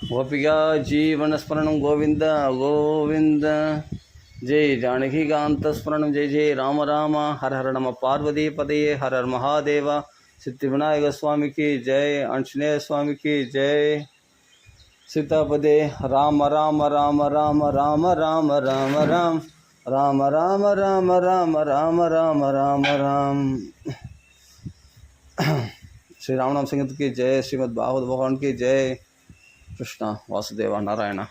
गोपिका जीवनस्मरणं गोविंद गोविंद। जय जानकीकान्तस्मरणं जय जय राम राम। हर हर नम पार्वती पदये हर हर महादेव। सिद्धिविनायक स्वामी की जय। आंजनेय स्वामी की जय। सीतापदे राम राम राम राम राम राम राम राम राम राम राम राम राम राम राम राम। श्री राम नाम संगीत की जय। श्रीमद् भागवत भगवान की जय। கிருஷ்ணா வாசுதேவா நாராயணா.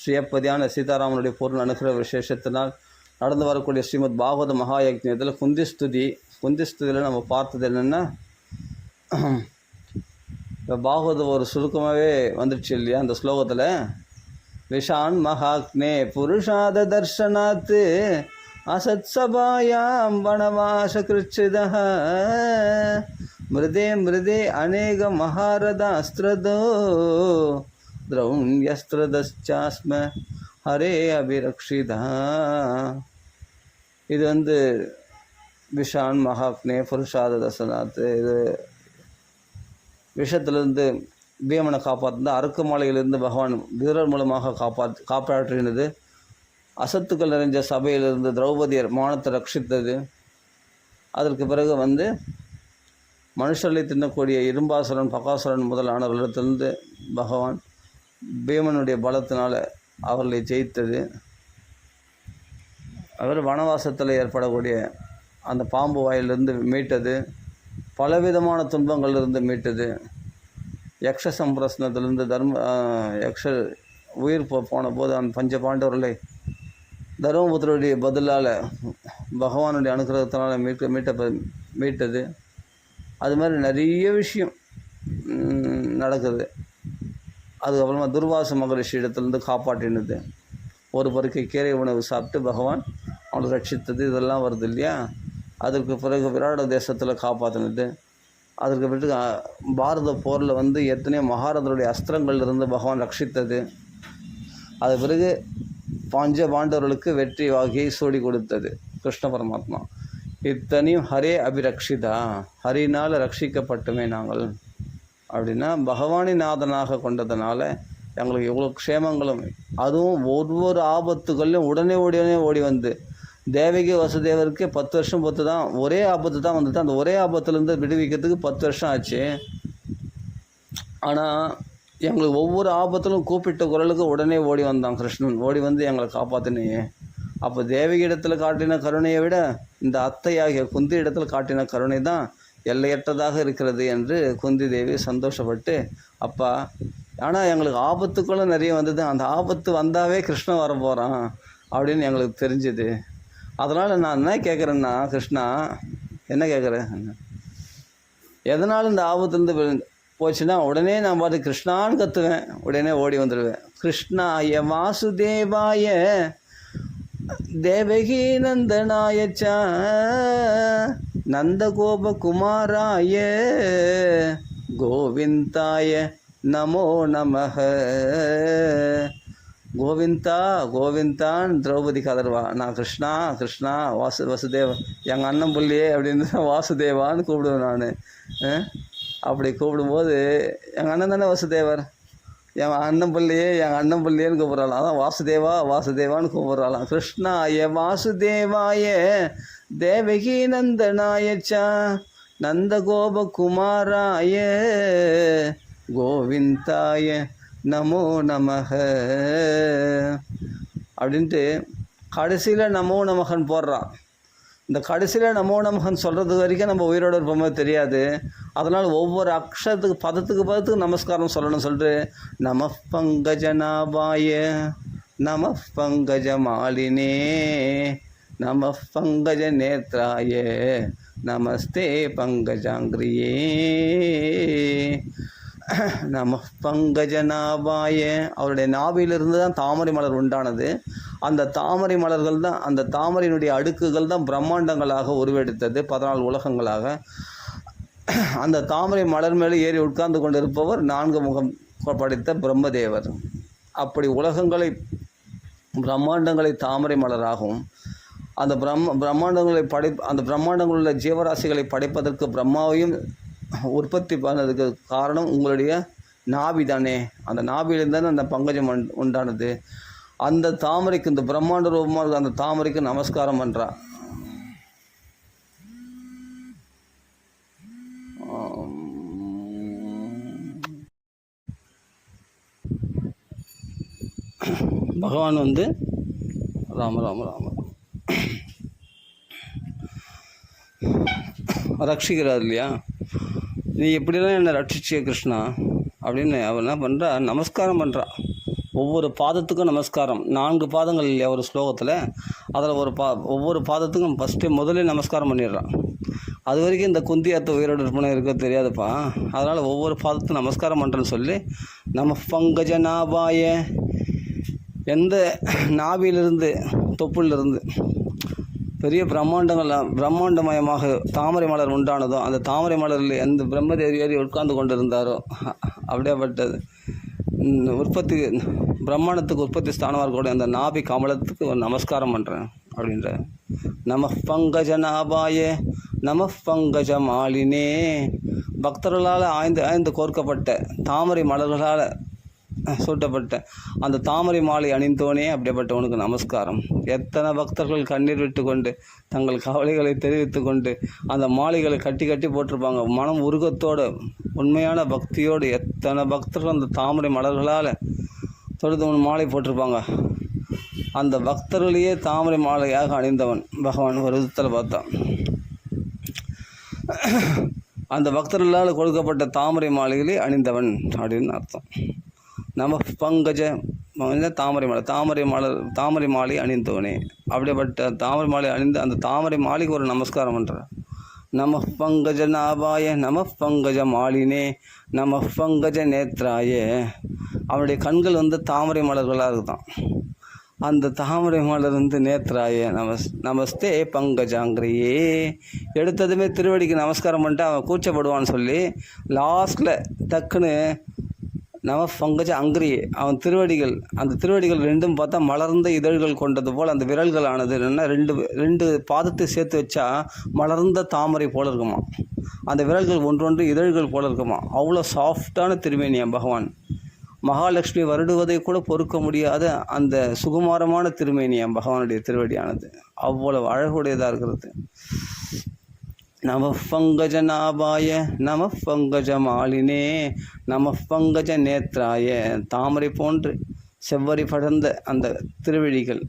ஸ்ரீயப்பதியான சீதாராமனுடைய பூர்ண அனுகிரக விசேஷத்தினால் நடந்து வரக்கூடிய ஸ்ரீமத் பாகவத மகாயஜ்ஞத்தில் குந்திஸ்துதியில் நம்ம பார்த்தது என்னென்னா, இப்போ பாகவத ஒரு சுருக்கமாகவே வந்துடுச்சு இல்லையா அந்த ஸ்லோகத்தில். விஷான் மகாக்னே புருஷாத தர்ஷனாத்து அசத் சபாயாம் வனவாச கிருச்சிதः மிருதே மிருதே அநேக மகாரதாஸ்திரதோ திரௌண்யஸ்திரதஸ்சாஸ்ம ஹரே அபிரக்ஷிதா. இது விஷான் மகாக்னே புருஷாத தர்சனாத்து. இது விஷத்திலிருந்து பீமனை காப்பாற்றினது, அறுக்கு மாலையிலிருந்து பகவான் வீரர் மூலமாக காப்பாற்றினது. அசத்துக்கள் நிறைஞ்ச சபையிலிருந்து திரௌபதியர் மானத்தை ரட்சித்தது. அதற்கு பிறகு மனுஷர்களை தின்னக்கூடிய இரும்பாசுரன் பகாசுரன் முதலானவர்களிடத்திலிருந்து பகவான் பீமனுடைய பலத்தினால் அவர்களை ஜெயித்தது. அவர் வனவாசத்தில் ஏற்படக்கூடிய அந்த பாம்பு வாயிலிருந்து மீட்டது. பலவிதமான துன்பங்களிலிருந்து மீட்டது. யக்ஷ சம்பிரசனத்திலிருந்து யக்ஷ உயிர் போன போது அந்த பஞ்ச பாண்டவர்களை தர்மபுத்திரருடைய பதிலால் பகவானுடைய அனுகிரகத்தினால் மீட்டது. அது மாதிரி நிறைய விஷயம் நடக்குது. அதுக்கப்புறமா துர்வாச மகரிஷி இடத்துலேருந்து காப்பாற்றினது. ஒரு பருக்கை கீரை உணவு சாப்பிட்டு பகவான் அவனை ரட்சித்தது. இதெல்லாம் வருது இல்லையா. அதற்கு பிறகு விராட தேசத்தில் காப்பாற்றினது. அதற்கு பிறகு பாரத போரில் எத்தனையோ மகாரதருடைய அஸ்திரங்கள்லேருந்து பகவான் ரட்சித்தது. அது பிறகு பஞ்ச பாண்டவர்களுக்கு வெற்றி வாகியை சூடி கொடுத்தது கிருஷ்ண பரமாத்மா. இத்தனையும் ஹரே அபிரக்ஷிதா, ஹரினால் ரட்சிக்கப்பட்டுமே நாங்கள் அப்படின்னா பகவானின் நாதனாக கொண்டதுனால எங்களுக்கு எவ்வளோ க்ஷேமங்களும். அதுவும் ஒவ்வொரு ஆபத்துகள்லையும் உடனே ஓடி தேவகி வசுதேவருக்கு 10 வருஷம் பொறுத்து தான் ஒரே ஆபத்து தான் வந்தது. அந்த ஒரே ஆபத்துலேருந்து விடுவிக்கிறதுக்கு 10 வருஷம் ஆச்சு. ஆனால் எங்களுக்கு ஒவ்வொரு ஆபத்திலும் கூப்பிட்ட குரலுக்கு உடனே ஓடி வந்தான் கிருஷ்ணன். ஓடி எங்களை காப்பாற்றினையே. அப்போ தேவகி இடத்துல காட்டின கருணையை விட இந்த அத்தையாகிய குந்தி இடத்துல காட்டின கருணை தான் எல்லையற்றதாக இருக்கிறது என்று குந்தி தேவி சந்தோஷப்பட்டு, அப்பா ஆனால் எங்களுக்கு ஆபத்துக்களும் நிறைய வந்தது, அந்த ஆபத்து வந்தாவே கிருஷ்ணன் வர போகிறான் அப்படின்னு எங்களுக்கு தெரிஞ்சுது. அதனால் நான் என்ன கேட்குறேன்னா, கிருஷ்ணா என்ன கேட்குறேன், எதனாலும் இந்த ஆபத்துலேருந்து போச்சுன்னா உடனே நான் பார்த்து கிருஷ்ணான்னு கற்றுவேன், உடனே ஓடி வந்துடுவேன். கிருஷ்ணாய வாசுதேவாய தேவகி நந்தனாயச்ச நந்தகோபகுமாராய கோவிந்தாய நமோ நமஹ. கோவிந்தான்னு திரௌபதி கதர்வா. நான் கிருஷ்ணா கிருஷ்ணா வசுதேவ எங்கள் அண்ணன் புள்ளியே அப்படின்னு வாசுதேவான்னு கூப்பிடுவேன் நான். அப்படி கூப்பிடும்போது எங்கள் அண்ணன் தானே வசுதேவர், என் அண்ணன் பிள்ளையேன்னு கூப்பிட்றாளாம். அதான் வாசுதேவான்னு கூப்பிட்றாளாம். கிருஷ்ணாய வாசுதேவாய தேவகி நந்தனாயச்சா நந்தகோபகுமாராய கோவிந்தாய நமோ நமஹ அப்படின்ட்டு கடைசியில் நமோ நமகன் போடுறான். இந்த கடைசியில் நமோ நமகன் சொல்கிறது வரைக்கும் நம்ம உயிரோடு இருப்போமே தெரியாது. அதனால் ஒவ்வொரு அக்ஷரத்துக்கு பதத்துக்கு நமஸ்காரம் சொல்லணும்னு சொல்லிட்டு நம பங்கஜநாபாய நம பங்கஜ மாலினே நம பங்கஜ நேத்ராய நமஸ்தே பங்கஜாங்கிரியே நம பங்கஜநாபாய. அவருடைய நாபிலிருந்து தான் தாமரை மலர் உண்டானது. அந்த தாமரை மலர்கள் தான், அந்த தாமரையினுடைய அடுக்குகள் தான் பிரம்மாண்டங்களாக உருவெடுத்தது 14 உலகங்களாக. அந்த தாமரை மலர் மேலே ஏறி உட்கார்ந்து கொண்டிருப்பவர் 4 முகம் படைத்த பிரம்மதேவர். அப்படி உலகங்களை பிரம்மாண்டங்களை தாமரை மலராகவும் அந்த பிரம்மாண்டங்களை அந்த பிரம்மாண்டங்களுள்ள ஜீவராசிகளை படைப்பதற்கு பிரம்மாவையும் உற்பத்தி பண்ணதுக்கு காரணம் உங்களுடைய நாபி தானே. அந்த நாபியிலேருந்து தானே அந்த பங்கஜம் உண்டானது. அந்த தாமரைக்கு, இந்த பிரம்மாண்ட ரூபமாக இருக்க அந்த தாமரைக்கு நமஸ்காரம் பண்ணுறா. பகவான் வந்து ராம ராம ராம ரட்சிக்கிறார் இல்லையா. நீ எப்படிலாம் என்னை ரட்சிச்சிய கிருஷ்ணா அப்படின்னு அவன் என்ன பண்ணுறா, நமஸ்காரம் பண்ணுறா. ஒவ்வொரு பாதத்துக்கும் நமஸ்காரம். 4 பாதங்கள் இல்லையா ஒரு ஸ்லோகத்தில். அதில் ஒவ்வொரு பாதத்துக்கும் ஃபஸ்ட்டு முதலே நமஸ்காரம் பண்ணிடுறான். அது வரைக்கும் இந்த குந்தியாத்த உயிரோடு இருப்பன இருக்க தெரியாதுப்பா. அதனால் ஒவ்வொரு பாதத்துக்கும் நமஸ்காரம் பண்ணுறேன்னு சொல்லி நம்ம பங்கஜ நாபாய, எந்த நாபியிலிருந்து தொப்புளிலிருந்து பெரிய பிரம்மாண்டமயமாக தாமரை மலர் உண்டானதோ, அந்த தாமரை மலரில் எந்த பிரம்மதேவி ஏறி உட்கார்ந்து கொண்டு இருந்தாரோ அப்படியேப்பட்டது உற்பத்தி பிரம்மாண்டத்துக்கு உற்பத்தி ஸ்தானமாக இருக்கக்கூடிய அந்த நாபி கமலத்துக்கு ஒரு நமஸ்காரம் பண்ணுறேன் அப்படின்ற. நம பங்கஜ நாபாய நம பங்கஜ மாலினே. பக்தர்களால் ஆய்ந்து கோர்க்கப்பட்ட தாமரை மலர்களால் சூட்டப்பட்ட அந்த தாமரை மாலை அணிந்தோனே அப்படிப்பட்டவனுக்கு நமஸ்காரம். எத்தனை பக்தர்கள் கண்ணீர் விட்டு கொண்டு தங்கள் கவலைகளை தெரிவித்து கொண்டு அந்த மாலைகளை கட்டி கட்டி போட்டிருப்பாங்க. மனம் உருகத்தோடு உண்மையான பக்தியோடு எத்தனை பக்தர்கள் அந்த தாமரை மலர்களால் தொழுது மாலை போட்டிருப்பாங்க. அந்த பக்தர்களையே தாமரை மாலையாக அணிந்தவன் பகவான் ஒரு விதத்தில் பார்த்தான். அந்த பக்தர்களால் கொடுக்கப்பட்ட தாமரை மாலைகளை அணிந்தவன் அப்படின்னு அர்த்தம். நம பங்கஜ தாமரை மாலை அணிந்தவனே. அப்படிப்பட்ட தாமரை மாலை அணிந்து அந்த தாமரை மாலைக்கு ஒரு நமஸ்காரம் பண்ணுற. நம பங்கஜ நாபாய நம பங்கஜ மாலினே நம பங்கஜ நேத்ராய. அவனுடைய கண்கள் வந்து தாமரை மலர்களாக இருக்குதான். அந்த தாமரை மலர் வந்து நேத்ராய நமஸ்தே பங்கஜாங்கிரியே. எடுத்ததுமே திருவடிக்கு நமஸ்காரம் பண்ணிட்டு அவன் கூச்சப்படுவான்னு சொல்லி லாஸ்ட்டில் டக்குன்னு நம பங்கஜ அங்கிரியே. அவன் திருவடிகள், அந்த திருவடிகள் ரெண்டும் பார்த்தா மலர்ந்த இதழ்கள் கொண்டது போல் அந்த விரல்கள் ஆனது என்னென்னா ரெண்டு பாதத்தை சேர்த்து வச்சா மலர்ந்த தாமரை போல் இருக்குமா. அந்த விரல்கள் ஒன்றொன்று இதழ்கள் போல் இருக்குமா. அவ்வளோ சாஃப்டான திருமேனியாம் பகவான். மகாலட்சுமி வருடுவதை கூட பொறுக்க முடியாத அந்த சுகுமாரமான திருமேனியாம் பகவானுடைய திருவடியானது. அவ்வளவு அழகுடையதாக இருக்கிறது. நம பங்கஜ நாபாய நம பங்கஜ மாலினே நம பங்கஜ நேத்ராய. தாமரை போன்று செவ்வரி படர்ந்த அந்த திருவழிகள்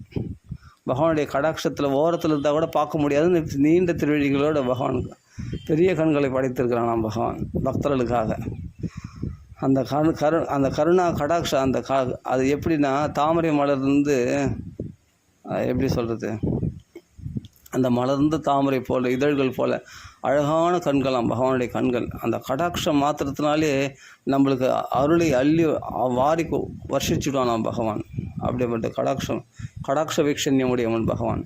பகவானுடைய கடாட்சத்தில் ஓரத்தில் இருந்தால் கூட பார்க்க முடியாது நீண்ட திருவழிகளோடு பகவானுக்கு பெரிய கண்களை படைத்திருக்கிறான் நாம் பகவான் பக்தர்களுக்காக. அந்த அந்த கருணா கடாட்சம் அது எப்படின்னா தாமரை மலர்ந்து எப்படி சொல்கிறது, அந்த மலர்ந்த தாமரை போல் இதழ்கள் போல் அழகான கண்களாம் பகவானுடைய கண்கள். அந்த கடாட்சம் மாத்திரத்தினாலே நம்மளுக்கு அருளை அள்ளி வாரி வர்ஷிச்சுடுவான் பகவான். அப்படிப்பட்ட கடாட்ச வீக்ஷண்யமுடையவன் பகவான்.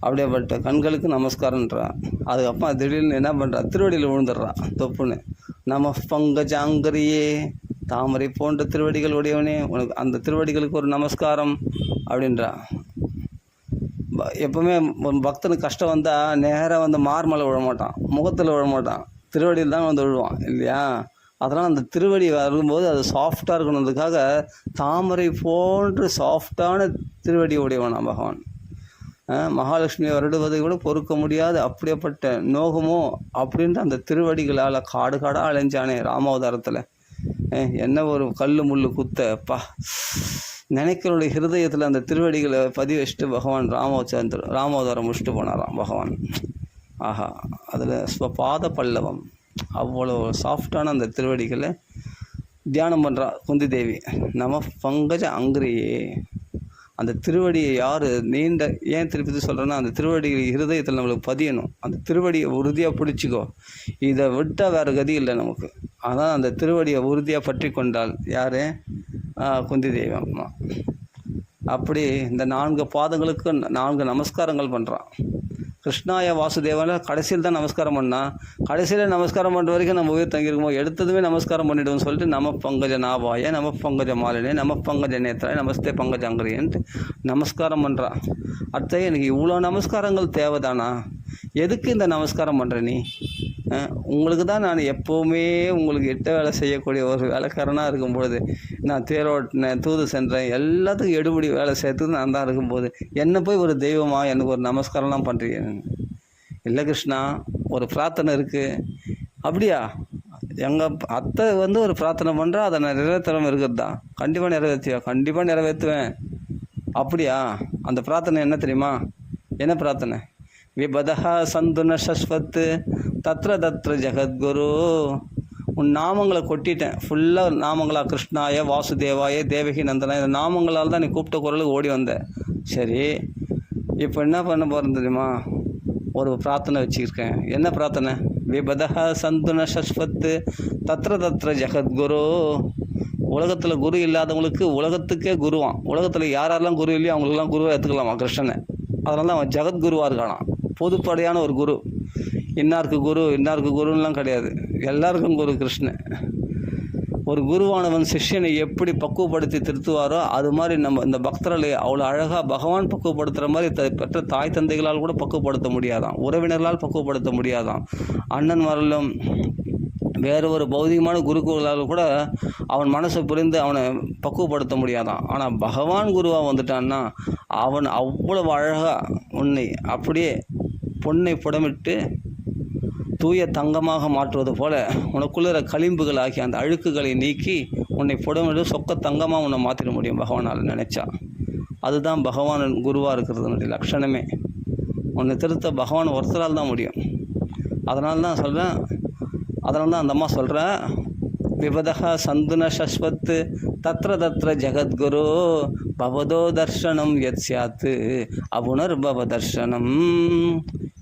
அப்படியேப்பட்ட கண்களுக்கு நமஸ்காரன்றான். அதுக்கப்புறம் திடீர்னு என்ன பண்ணுறா, திருவடியில் விழுந்துடுறான் தொப்புன்னு. நம பங்கஜாங்கரியே. தாமரை போன்ற திருவடிகள் உடையவனே, உனக்கு அந்த திருவடிகளுக்கு ஒரு நமஸ்காரம் அப்படின்றா. எப்பவுமே ஒரு பக்தனுக்கு கஷ்டம் வந்தால் நேராக வந்து மார்மலை விழ மாட்டான், முகத்தில் விழ மாட்டான், திருவடியில் தான் வந்து விழுவான் இல்லையா. அதனால் அந்த திருவடி வரும்போது அது சாஃப்டாக இருக்கணுன்றதுக்காக தாமரை போன்று சாஃப்டான திருவடி உடையவனா பகவான். மகாலட்சுமியை வருடுவதை கூட பொறுக்க முடியாது அப்படியேப்பட்ட நோகமோ அப்படின்ற அந்த திருவடிகளால் காடாக அலைஞ்சானே ராமாவதாரத்தில். என்ன ஒரு கல் முள்ளு குத்தப்பா நினைக்கிறவனுடைய ஹிருதயத்தில் அந்த திருவடிகளை பதிவு வச்சுட்டு பகவான் ராமாவதாரம் முடிச்சுட்டு போனாராம் பகவான். ஆஹா, அதில் ஸ்வபாத பல்லவம் அவ்வளோ சாஃப்டான அந்த திருவடிகளை தியானம் பண்ணுறா குந்தி தேவி. நம பங்கஜ அங்கிரியே. அந்த திருவடியை யார் ஏன் திருப்பி சொல்கிறேன்னா, அந்த திருவடிகள் ஹிருதயத்தில் நம்மளுக்கு பதியணும். அந்த திருவடியை உறுதியாக பிடிச்சிக்கோ, இதை விட்டால் வேறு கதி இல்லை நமக்கு. ஆனால் அந்த திருவடியை உறுதியாக பற்றி கொண்டால் யார், குந்தி தேவி அம்மா. அப்படி இந்த 4 பாதங்களுக்கு 4 நமஸ்காரங்கள் பண்ணுறான். கிருஷ்ணாய வாசுதேவன கடைசியில் தான் நமஸ்காரம் பண்ணால், கடைசியில் நமஸ்காரம் பண்ணுற வரைக்கும் நம்ம உயிர் தங்கியிருக்குமோ எடுத்ததுமே நமஸ்காரம் பண்ணிவிடுவோம்னு சொல்லிட்டு நம பங்கஜ நாபாய நம பங்கஜ மாலினே நம பங்கஜ நேத்ராய நமஸ்தே பங்கஜாங்கிரியன்ட்டு நமஸ்காரம் பண்ணுறான். அத்தையே எனக்கு இவ்வளோ நமஸ்காரங்கள் தேவைதானா, எதுக்கு இந்த நமஸ்காரம் பண்ணுற நீ, உங்களுக்கு தான் நான் எப்போவுமே உங்களுக்கு எட்ட வேலை செய்யக்கூடிய ஒரு வேலைக்காரனாக இருக்கும்பொழுது, நான் தேரோட்டினேன், தூது சென்றேன், எல்லாத்துக்கும் எடுபடி வேலை செய்யறதுக்கு நான் தான் இருக்கும்போது என்னை போய் ஒரு தெய்வமா எனக்கு ஒரு நமஸ்காரம்லாம் பண்ணுறீங்க? இல்லை கிருஷ்ணா, ஒரு பிரார்த்தனை இருக்குது. அப்படியா? எங்கள் அத்தை ஒரு பிரார்த்தனை பண்ணுறா, அதை நான் நிறைவேற்றாமல் இருக்கிறது தான். கண்டிப்பாக நிறைவேற்றியா? கண்டிப்பாக நிறைவேற்றுவேன். அப்படியா? அந்த பிரார்த்தனை என்ன தெரியுமா? என்ன பிரார்த்தனை? விபதா சந்துன சஸ்வத்து தத்ர தத்ர ஜெகத்குரு. உன் நாமங்களை கொட்டிட்டேன் ஃபுல்லாக. நாமங்களா? கிருஷ்ணாய, வாசுதேவாய, தேவகி நந்தனா, இந்த நாமங்களால் தான் நீ கூப்பிட்ட குரலுக்கு ஓடி வந்த. சரி, இப்போ என்ன பண்ண போகிறேன் தெரியுமா? ஒரு பிரார்த்தனை வச்சுருக்கேன். என்ன பிரார்த்தனை? விபதா சந்துன சஸ்வத்து தத்ர தத்ர ஜெகத்குரு. உலகத்தில் குரு இல்லாதவங்களுக்கு உலகத்துக்கே குருவான். உலகத்தில் யாரெல்லாம் குரு இல்லையோ அவங்களுக்கெல்லாம் குருவை எடுத்துக்கலாமா கிருஷ்ணனை? அதனால தான் அவன் ஜெகத்குருவாக இருக்கானான். பொதுப்படையான ஒரு குரு. இன்னாருக்கு குரு இன்னாருக்கு குருன்னெலாம் கிடையாது, எல்லாருக்கும் குரு கிருஷ்ணன். ஒரு குருவானவன் சிஷ்யனை எப்படி பக்குவப்படுத்தி திருத்துவாரோ அது மாதிரி நம்ம இந்த பக்தர்களை அவ்வளோ அழகாக பகவான் பக்குவப்படுத்துகிற மாதிரி பெற்ற தாய் தந்தைகளால் கூட பக்குவப்படுத்த முடியாதான், உறவினர்களால் பக்குவப்படுத்த முடியாதான், அண்ணன்மாரிலும் வேறு ஒரு பௌதிகமான குருக்களால் கூட அவன் மனசை புரிந்து அவனை பக்குவப்படுத்த முடியாதான். ஆனால் பகவான் குருவாக வந்துட்டான்னா அவன் அவ்வளவு அழகாக உன்னை அப்படியே பொன்னை புடமிட்டு தூய தங்கமாக மாற்றுவது போல உனக்குள்ள களிம்புகள் ஆகிய அந்த அழுக்குகளை நீக்கி உன்னை புடமிட்டு சொக்க தங்கமாக உன்னை மாற்றிட முடியும் பகவானால் நினச்சா. அதுதான் பகவான் குருவாக இருக்கிறதுனுடைய லட்சணமே. உன்னை திருத்த பகவான் ஒருத்தரால் தான் முடியும். அதனால தான் சொல்கிறேன், அதனால தான் அந்த அம்மா சொல்கிறேன், விபதா சந்துன சஸ்வத்து தத்ர தத்ர ஜெகத்குரு பவதோ தர்ஷனம் யத் சியாத்து அபுனர் பவ தர்ஷனம்.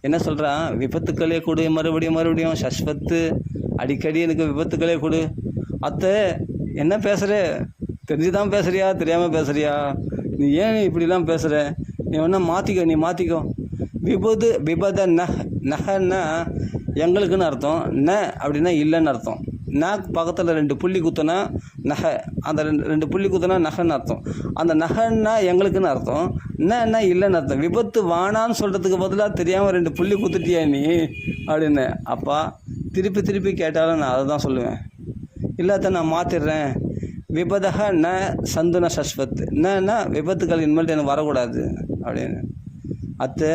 என்ன சொல்கிறான்? விபத்துக்களே கொடு, மறுபடியும் சஸ்வத்து, அடிக்கடி எனக்கு விபத்துக்களே கொடு. அத்தை என்ன பேசுகிற? தெரிஞ்சுதான் பேசுகிறியா தெரியாமல் பேசுகிறியா? நீ ஏன் இப்படிலாம் பேசுகிற? நீ வேணா மாற்றிக்கோ. விபத நகன்னா எங்களுக்குன்னு அர்த்தம், ந அப்படின்னா இல்லைன்னு அர்த்தம். நாக்கு பக்கத்தில் 2 புள்ளி குத்துனா நகை, அந்த ரெண்டு புள்ளி குத்துனா நகைன்னு அர்த்தம். அந்த நகைன்னா எங்களுக்குன்னு அர்த்தம், என்ன இல்லைன்னு அர்த்தம். விபத்து வானான்னு சொல்கிறதுக்கு பதிலாக தெரியாமல் 2 புள்ளி குத்துட்டியா நீ அப்படின்னு. அப்பா திருப்பி கேட்டாலும் நான் அதை தான் சொல்லுவேன். இல்லாத நான் மாற்றிடுறேன். விபதக ந சந்துன சஸ்வத்து, என்னன்னா விபத்துக்கள் இனிமேல் எனக்கு வரக்கூடாது அப்படின்னு. அத்தை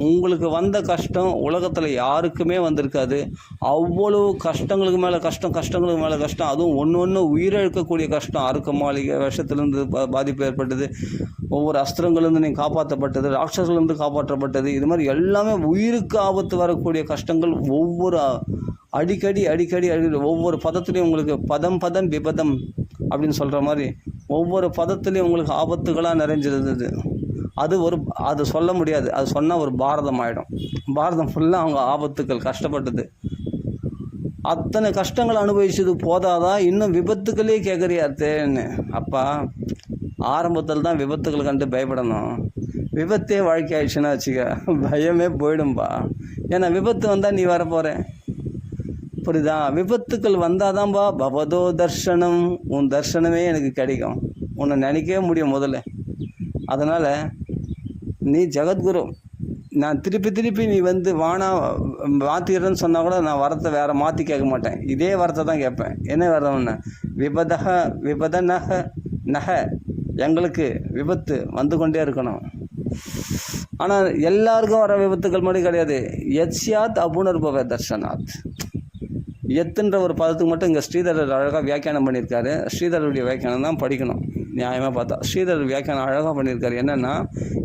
உங்களுக்கு வந்த கஷ்டம் உலகத்தில் யாருக்குமே வந்திருக்காது. அவ்வளோ கஷ்டங்களுக்கு மேலே கஷ்டம், அதுவும் ஒன்று உயிரிழக்கக்கூடிய கஷ்டம். அறுக்க மாளிகை விஷத்திலேருந்து பாதிப்பு ஏற்பட்டது, ஒவ்வொரு அஸ்திரங்கள்லேருந்து நீங்கள் காப்பாற்றப்பட்டது, ராட்சசர்லேருந்து காப்பாற்றப்பட்டது, இது மாதிரி எல்லாமே உயிருக்கு ஆபத்து வரக்கூடிய கஷ்டங்கள். ஒவ்வொரு அடிக்கடி ஒவ்வொரு பதத்துலேயும் உங்களுக்கு பதம் விபதம் அப்படின்னு சொல்கிற மாதிரி ஒவ்வொரு பதத்துலேயும் உங்களுக்கு ஆபத்துகளாக நிறைஞ்சிருந்தது. அது சொல்ல முடியாது, அது சொன்னால் ஒரு பாரதம் ஆகிடும். பாரதம் ஃபுல்லாக அவங்க ஆபத்துக்கள் கஷ்டப்பட்டது. அத்தனை கஷ்டங்கள் அனுபவிச்சது போதாதான் இன்னும் விபத்துக்களே கேட்குறியாத்தேன்னு. அப்பா ஆரம்பத்தில் தான் விபத்துக்களை கண்டு பயப்படணும். விபத்தே வாழ்க்கை ஆயிடுச்சுன்னா வச்சுக்க பயமே போயிடும்பா. ஏன்னா விபத்து வந்தால் நீ வரப்போகிற, புரியுதா? விபத்துக்கள் வந்தால் தான்பா பவதோ தர்ஷனம், உன் தர்ஷனமே எனக்கு கிடைக்கும், உன்னை நினைக்கவே முடியும் முதல்ல. அதனால் நீ ஜெகத்குரு. நான் திருப்பி நீ வானா மாற்றிடுறேன்னு சொன்னால் கூட நான் வரத்தை வேறு மாற்றி கேட்க மாட்டேன், இதே வரத்தை தான் கேட்பேன். என்ன வரம்னா விபத நக எங்களுக்கு விபத்து வந்து கொண்டே இருக்கணும். ஆனால் எல்லாருக்கும் வர விபத்துக்கள் மாதிரி கிடையாது. எத்யாத் அபுனர்பவ தர்ஷனாத். எத்துன்ற ஒரு பதத்துக்கு மட்டும் இங்கே ஸ்ரீதரர் அழகாக வியாக்கியானம் பண்ணியிருக்காரு. ஸ்ரீதரருடைய வியாக்கியானம் தான் படிக்கணும் நியாயமாக பார்த்தா. ஸ்ரீதரர் வியாக்கியானம் அழகாக பண்ணியிருக்காரு. என்னென்னா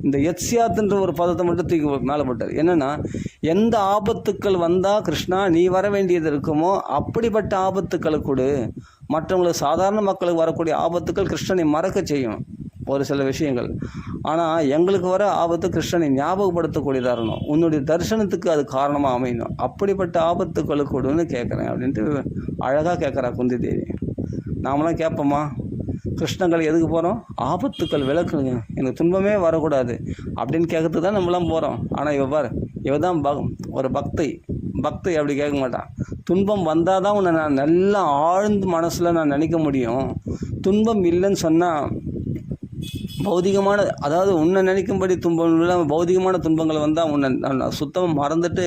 இந்த எத்யாத்துன்ற ஒரு பதத்தை மட்டும் தூக்கி மேலே போட்டார். என்னென்னா எந்த ஆபத்துக்கள் வந்தால் கிருஷ்ணா நீ வர வேண்டியது இருக்குமோ அப்படிப்பட்ட ஆபத்துக்களை கொடு. மற்றவங்களுக்கு சாதாரண மக்களுக்கு வரக்கூடிய ஆபத்துக்கள் கிருஷ்ணனை மறக்க செய்யும் ஒரு சில விஷயங்கள். ஆனால் எங்களுக்கு வர ஆபத்து கிருஷ்ணனை ஞாபகப்படுத்தக்கூடியதாக இருக்கணும், உன்னுடைய தரிசனத்துக்கு அது காரணமாக அமையணும். அப்படிப்பட்ட ஆபத்துக்களுக்கு கொடுன்னு கேட்குறேன் அப்படின்ட்டு அழகாக கேட்குறா குந்தி தேவி. நாமளாம் கேட்போமா? கிருஷ்ணங்களை எதுக்கு போகிறோம்? ஆபத்துக்கள் விளக்குங்க, எனக்கு துன்பமே வரக்கூடாது அப்படின்னு கேட்கறதுக்கு தான் நம்மளாம் போகிறோம். ஆனால் இவ தான் ஒரு பக்தை அப்படி கேட்க மாட்டான். துன்பம் வந்தால் தான் உன்னை நான் நல்லா ஆழ்ந்து மனசில் நான் நினைக்க முடியும். துன்பம் இல்லைன்னு சொன்னால் பௌதிகமான, அதாவது உன்னை நினைக்கும்படி துன்பம் இல்லாமல் பௌதிகமான துன்பங்கள் வந்தால் உன்னை நான் சுத்தமாக மறந்துட்டு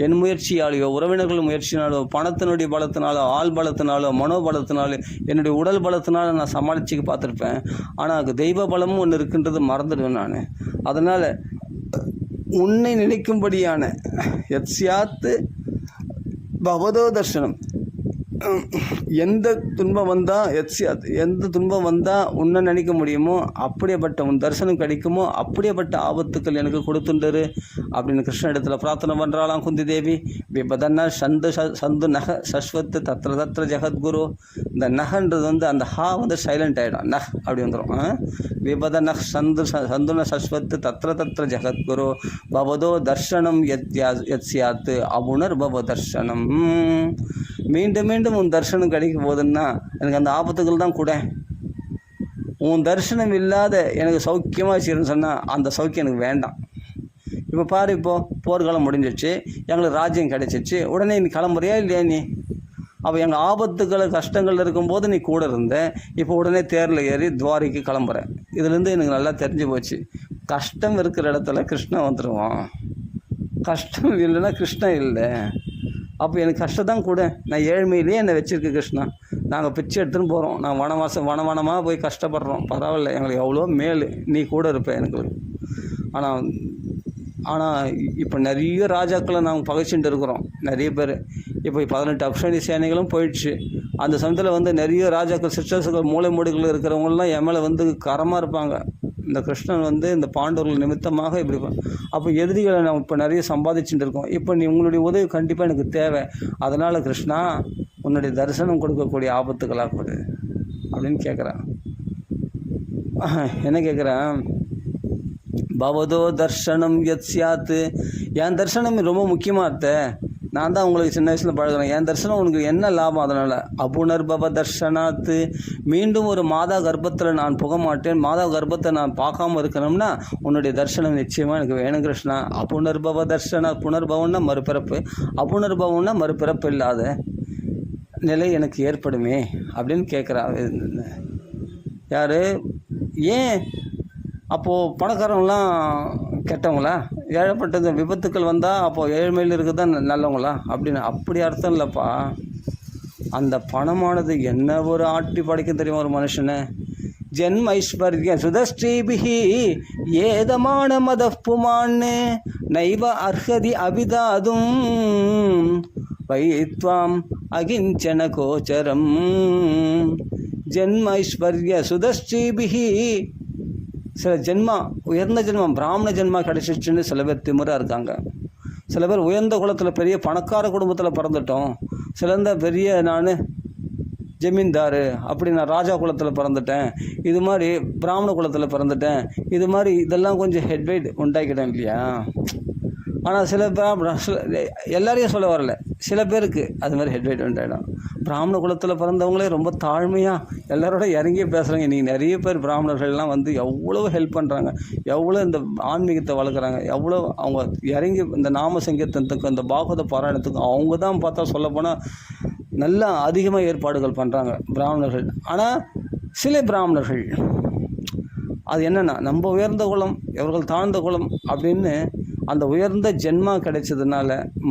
என் முயற்சியாலேயோ உறவினர்கள் முயற்சினாலோ பணத்தினுடைய பலத்தினாலோ ஆள் பலத்தினாலோ மனோபலத்தினாலோ என்னுடைய உடல் பலத்தினால நான் சமாளிச்சுக்க பார்த்துருப்பேன். ஆனால் தெய்வ பலமும் ஒன்று இருக்குன்றது மறந்துடுவேன் நான். அதனால் உன்னை நினைக்கும்படியான யத்ஸ்யாத் பவதோ தர்சனம், எந்த துன்பம் வந்தால் எந்த துன்பம் வந்தால் உன்னை நினைக்க முடியுமோ அப்படியேப்பட்ட உன் தரிசனம் கிடைக்குமோ அப்படியேப்பட்ட ஆபத்துக்கள் எனக்கு கொடுத்துண்டரு அப்படின்னு கிருஷ்ண இடத்துல பிரார்த்தனை பண்ணுறாளாம் குந்தி தேவி. விபதன்னா சந்து நக சஸ்வத்து தத்திர தத்திர ஜெகத்குரு. இந்த நகன்றது அந்த ஹா சைலண்ட் ஆகிடும், நஹ் அப்படி வந்துடும். விபத நஹ் சந்துன சஸ்வத்து தத்திர தத்திர ஜெகத்குரு பவதோ தர்ஷனம் யத்ஸ்யாத் அபுனர் பவ தர்ஷனம். மீண்டும் மீண்டும் உன் தரிசனம் கிடைக்கும் போதுன்னா எனக்கு அந்த ஆபத்துகள் தான் கூட. உன் தரிசனம் இல்லாத எனக்கு சௌக்கியமாக செய்யணும்னு சொன்னால் அந்த சௌக்கியம் எனக்கு வேண்டாம். இப்போ பாரு, இப்போது போர்க்காலம் முடிஞ்சிச்சு, எங்களுக்கு ராஜ்யம் கிடைச்சிச்சு, உடனே நீ கிளம்புறியா இல்லையா நீ? அப்போ எங்கள் ஆபத்துக்களை கஷ்டங்கள் இருக்கும்போது நீ கூட இருந்த, இப்போ உடனே தேரில் ஏறி துவாரிக்கு கிளம்புறேன். இதுலேருந்து எனக்கு நல்லா தெரிஞ்சு போச்சு, கஷ்டம் இருக்கிற இடத்துல கிருஷ்ணன் வந்துடுவான், கஷ்டம் இல்லைன்னா கிருஷ்ணன் இல்லை. அப்போ எனக்கு கஷ்டம் தான் கூட. நான் ஏழ்மையிலே என்னை வச்சுருக்கு கிருஷ்ணா. நாங்கள் பிச்சை எடுத்துன்னு போகிறோம், நான் வனமாக போய் கஷ்டப்படுறோம், பரவாயில்ல, எங்களுக்கு எவ்வளோ மேல், நீ கூட இருப்பேன் எனக்கு. ஆனால் இப்போ நிறைய ராஜாக்களை நாங்கள் பகைச்சிட்டு இருக்கிறோம், நிறைய பேர். இப்போ 18 அக்ஷணி சேனைகளும் போயிடுச்சு. அந்த சமயத்தில் நிறைய ராஜாக்கள் சிஸ்டர்ஸுகள் மூளை மூடிகள் இருக்கிறவங்களாம் என் மேலே கரமாக இருப்பாங்க. இந்த கிருஷ்ணன் இந்த பாண்டவர்கள் நிமித்தமாக இப்படி. அப்போ எதிரிகளை நம்ம இப்போ நிறைய சம்பாதிச்சுட்டு இருக்கோம். இப்போ நீ உங்களுடைய உதவி கண்டிப்பாக எனக்கு தேவை. அதனால் கிருஷ்ணா உன்னுடைய தரிசனம் கொடுக்கக்கூடிய ஆபத்துக்களாக கொடு அப்படின்னு கேட்குறேன். என்ன கேட்குறேன்? பவதோ தர்ஷனம் யத்ஸ்யாத். என் தரிசனம் ரொம்ப முக்கியமாக இருத்த. நான் தான் உங்களுக்கு சின்ன வயசில் பழகிறேன். என் தரிசனம் உனக்கு என்ன லாபம்? அதனால் அபுனர்பவ தர்ஷனாத்து, மீண்டும் ஒரு மாதா கர்ப்பத்தில் நான் புக மாட்டேன், மாதா கர்ப்பத்தை நான் பார்க்காம இருக்கணும்னா உன்னுடைய தரிசனம் நிச்சயமாக எனக்கு வேணும் கிருஷ்ணா. அபுனர்பவ தர்ஷனா, புனர்பவம்னா மறுபிறப்பு, அபுனர்பவம்னா மறுபிறப்பு இல்லாத நிலை எனக்கு ஏற்படுமே அப்படின்னு கேட்குறா. யார்? ஏன் அப்போது பணக்காரங்களாம் கெட்டவங்களா? ஏழைப்பட்ட விபத்துக்கள் வந்தால் அப்போது ஏழ்மையில் இருக்குது தான் நல்லவங்களா அப்படின்னு? அப்படி அர்த்தம் இல்லைப்பா. அந்த பணமானது என்ன ஒரு ஆட்டி படைக்கும் தெரியுமா ஒரு மனுஷனை? ஜென்ம ஐஸ்வர்ய சுதஸ்ரீபிஹி ஏதமான மத புமான்னு நைவ அர்ஹதி அபிதாதும் வைத்வாம் அகிஞ்சன கோச்சரம். ஜென்ம ஐஸ்வர்ய சுதஸ்ரீபிஹி, சில ஜென்மா உயர்ந்த ஜென்மம் பிராமண ஜென்மா கிடைச்சிச்சுன்னு சில பேர் திமிராக இருக்காங்க. சில பேர் உயர்ந்த குலத்தில் பெரிய பணக்கார குடும்பத்தில் பிறந்துட்டோம், சிலந்த பெரிய நான் ஜமீன்தார் அப்படி, நான் ராஜா குலத்தில் பிறந்துட்டேன், இது மாதிரி பிராமண குலத்தில் பிறந்துட்டேன், இது மாதிரி இதெல்லாம் கொஞ்சம் ஹெட்வைட் உண்டாக்கிட்டேன் இல்லையா? ஆனால் சில எல்லாரையும் சொல்ல வரல, சில பேருக்கு அது மாதிரி ஹெட்வைட் உண்டாயிடும். பிராமண குலத்தில் பிறந்தவங்களே ரொம்ப தாழ்மையாக எல்லாரோட இறங்கியே பேசுகிறாங்க. இன்றைக்கி நிறைய பேர் பிராமணர்கள்லாம் எவ்வளோ ஹெல்ப் பண்ணுறாங்க, எவ்வளோ இந்த ஆன்மீகத்தை வளர்க்குறாங்க, எவ்வளோ அவங்க இறங்கி இந்த நாம சங்கீதத்துக்கு இந்த பாகவத பாராயணத்துக்கு அவங்க தான் பார்த்தா சொல்லப்போனால் நல்லா அதிகமாக ஏற்பாடுகள் பண்ணுறாங்க பிராமணர்கள். ஆனால் சில பிராமணர்கள் அது என்னென்னா நம்ம உயர்ந்த குலம் இவர்கள் தாழ்ந்த குலம் அப்படின்னு அந்த உயர்ந்த ஜென்மா கிடைச்சதுனால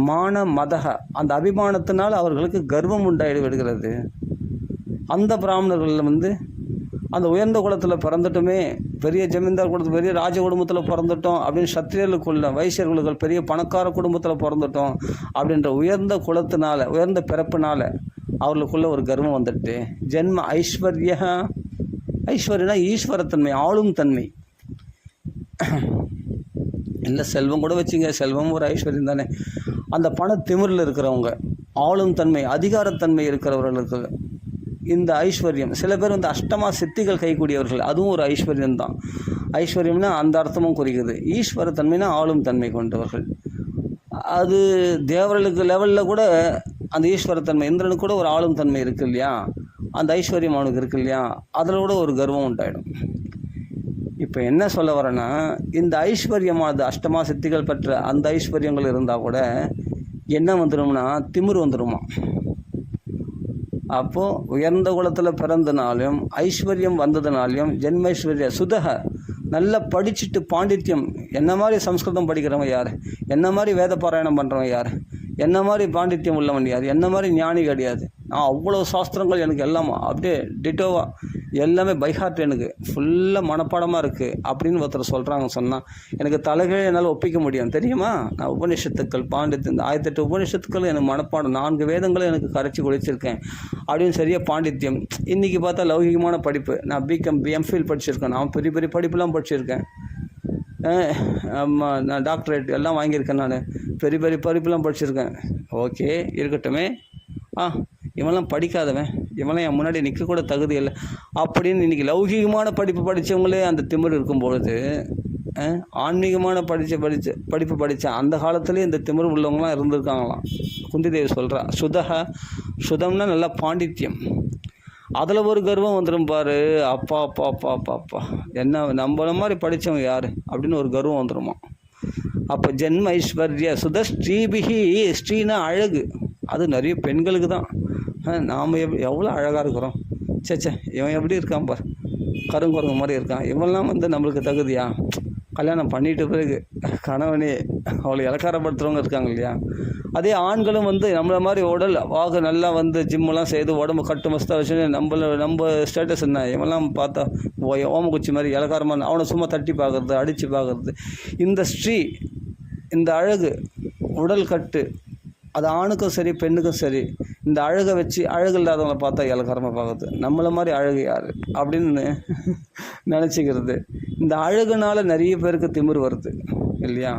மான மதக அந்த அபிமானத்தினால் அவர்களுக்கு கர்வம் உண்டாயிடு விடுகிறது. அந்த பிராமணர்கள் அந்த உயர்ந்த குலத்தில் பிறந்துட்டுமே, பெரிய ஜமீன்தார் குடும்பத்தில் பெரிய ராஜ குடும்பத்தில் பிறந்துட்டோம் அப்படின்னு, சத்திரியர்களுக்குள்ள வைசியர்களுக்கு பெரிய பணக்கார குடும்பத்தில் பிறந்துட்டோம் அப்படின்ற உயர்ந்த குலத்தினால உயர்ந்த பிறப்பினால அவர்களுக்குள்ள ஒரு கர்வம் வந்துட்டு ஜென்ம ஐஸ்வர்யா. ஐஸ்வர்யனா ஈஸ்வரத்தன்மை, ஆளும் தன்மை இல்லை, செல்வம் கூட வச்சுங்க, செல்வம் ஒரு ஐஸ்வர்யம் தானே. அந்த பண திமிரில் இருக்கிறவங்க, ஆளும் தன்மை அதிகாரத்தன்மை இருக்கிறவர்களுக்கு இந்த ஐஸ்வர்யம். சில பேர் அஷ்டமா சித்திகள் கைக்கூடியவர்கள், அதுவும் ஒரு ஐஸ்வர்யம் தான். ஐஸ்வர்யம்னா அந்த அர்த்தமும் குறிக்குது. ஈஸ்வரத்தன்மைனா ஆளும் தன்மை கொண்டவர்கள். அது தேவர்களுக்கு லெவலில் கூட அந்த ஈஸ்வரத்தன்மை, இந்திரனுக்கு கூட ஒரு ஆளும் தன்மை இருக்குது இல்லையா, அந்த ஐஸ்வர்யம் அவனுக்கு இருக்கு இல்லையா, அதில் கூட ஒரு கர்வம் உண்டாயிடும். இப்போ என்ன சொல்ல வரேன்னா, இந்த ஐஸ்வர்யமானது அஷ்டமா சித்திகள் பெற்ற அந்த ஐஸ்வர்யங்கள் இருந்தால் கூட என்ன வந்துடும்னா திமிரு வந்துடுமா. அப்போது உயர்ந்த குலத்தில் பிறந்தனாலும் ஐஸ்வர்யம் வந்ததுனாலையும் ஜென்மைஸ்வர்ய சுதக நல்லா படிச்சுட்டு பாண்டித்யம், என்ன மாதிரி சம்ஸ்கிருதம் படிக்கிறவன் யார், என்ன மாதிரி வேத பாராயணம் பண்ணுறவன் யார், என்ன மாதிரி பாண்டித்யம் உள்ளவன் யார், என்ன மாதிரி ஞானி கிடையாது. நான் அவ்வளோ சாஸ்திரங்கள் எனக்கு எல்லாம் அப்படியே டிட்டோவாக எல்லாமே பைஹார்ட், எனக்கு ஃபுல்லாக மனப்பாடமாக இருக்குது அப்படின்னு ஒருத்தர் சொல்கிறாங்க. சொன்னால் எனக்கு தலைகீழ் என்னால் ஒப்பிக்க முடியும் தெரியுமா. நான் உபநிஷத்துக்கள் பாண்டித்யம், இந்த 1008 உபநிஷத்துக்கள் எனக்கு மனப்பாடம், 4 வேதங்களும் எனக்கு கரைச்சி குடிச்சிருக்கேன் அப்படின்னு சரியாக பாண்டித்யம். இன்றைக்கி பார்த்தா லௌகிகமான படிப்பு, நான் எம்ஃபில் படிச்சிருக்கேன், நான் பெரிய பெரிய படிப்புலாம் படிச்சிருக்கேன், நான் டாக்டரேட் எல்லாம் வாங்கியிருக்கேன், நான் பெரிய பெரிய படிப்புலாம் படிச்சிருக்கேன். ஓகே இருக்கட்டுமே, இவெல்லாம் படிக்காதவன், இவெல்லாம் என் முன்னாடி நிற்க கூட தகுதி இல்லை அப்படின்னு இன்றைக்கி லௌகிகமான படிப்பு படித்தவங்களே அந்த திமிர் இருக்கும்பொழுது, ஆன்மீகமான படிப்பு படித்த அந்த காலத்துலேயே இந்த திமிர் உள்ளவங்களாம் இருந்திருக்காங்களாம். குந்திதேவி சொல்கிறா, சுதம்னா நல்லா பாண்டித்யம், அதில் ஒரு கர்வம் வந்துடும் பாரு. அப்பா அப்பா அப்பா அப்பா அப்பா என்ன நம்மள மாதிரி படித்தவங்க யார் அப்படின்னு ஒரு கர்வம் வந்துடுமா. அப்போ ஜென்ம ஐஸ்வர்ய சுத ஸ்ரீபிகி, ஸ்ரீனா அழகு, அது நிறைய பெண்களுக்கு தான். நாம் எவ்வளோ அழகாக இருக்கிறோம், சேச்சே இவன் எப்படி இருக்கான் பார், கருங்குரங்கு மாதிரி இருக்கான், இவெல்லாம் நம்மளுக்கு தகுதியா. கல்யாணம் பண்ணிட்டு பிறகு கணவனே அவளை இலக்காரப்படுத்துகிறவங்க இருக்காங்க இல்லையா. அதே ஆண்களும் நம்மளை மாதிரி உடல் வாக நல்லா ஜிம்மெல்லாம் செய்து உடம்பு கட்டு மஸ்தாக வச்சு நம்ம ஸ்டேட்டஸ் என்ன, இவெல்லாம் பார்த்தா ஓமக்குச்சி மாதிரி இலக்காரமாக அவனை சும்மா தட்டி பார்க்குறது, அடித்து பார்க்குறது. இந்த அழகு உடல் கட்டு, அது ஆணுக்கும் சரி பெண்ணுக்கும் சரி, இந்த அழகை வச்சு அழகு இல்லாதவங்களை பார்த்தா இலக்காரமாக பார்க்குறது, நம்மளை மாதிரி அழகு யார் அப்படின்னு நினச்சிக்கிறது. இந்த அழகுனால நிறைய பேருக்கு திமிர் வருது இல்லையா.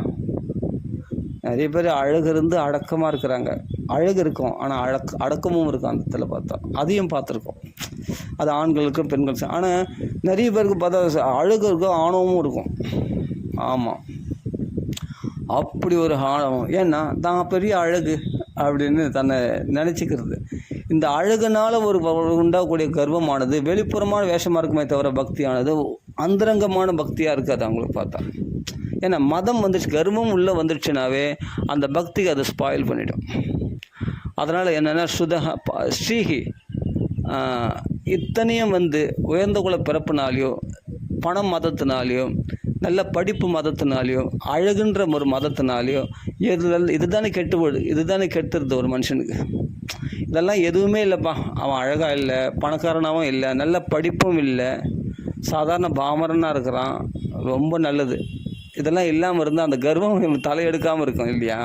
நிறைய பேர் அழகு இருந்து அடக்கமாக இருக்கிறாங்க, அழகு இருக்கும் ஆனால் அடக்கமும் இருக்கும் அந்த இடத்துல பார்த்தா, அதையும் பார்த்துருக்கோம். அது ஆண்களுக்கும் பெண்களுக்கும். ஆனால் நிறைய பேருக்கு பார்த்தா அழகு இருக்கும் ஆணவமும் இருக்கும். ஆமாம், அப்படி ஒரு ஆணவம், ஏன்னா தான் பெரிய அழகு அப்படின்னு தன்னை நினச்சிக்கிறது. இந்த அழகுனால உண்டாகக்கூடிய கர்வமானது வெளிப்புறமான வேஷமாக இருக்குமே தவிர பக்தியானது அந்தரங்கமான பக்தியாக இருக்காது அவங்களுக்கு பார்த்தா. ஏன்னா மதம் கர்வம் உள்ளே வந்துடுச்சுனாவே அந்த பக்திக்கு அதை ஸ்பாயில் பண்ணிடும். அதனால் என்னென்னா ஸ்ரீஹி இத்தனையும் உயர்ந்த குல பிறப்புனாலேயோ பணம் மதத்தினாலேயோ நல்ல படிப்பு மதத்தினாலேயோ அழகுன்ற ஒரு மதத்தினாலேயோ இதுதானே கெட்டுருது ஒரு மனுஷனுக்கு. இதெல்லாம் எதுவுமே இல்லைப்பா, அவன் அழகாக இல்லை, பணக்காரனாகவும் இல்லை, நல்ல படிப்பும் இல்லை, சாதாரண பாமரனாக இருக்கிறான், ரொம்ப நல்லது. இதெல்லாம் இல்லாமல் இருந்தால் அந்த கர்வம் தலையெடுக்காமல் இருக்கும் இல்லையா.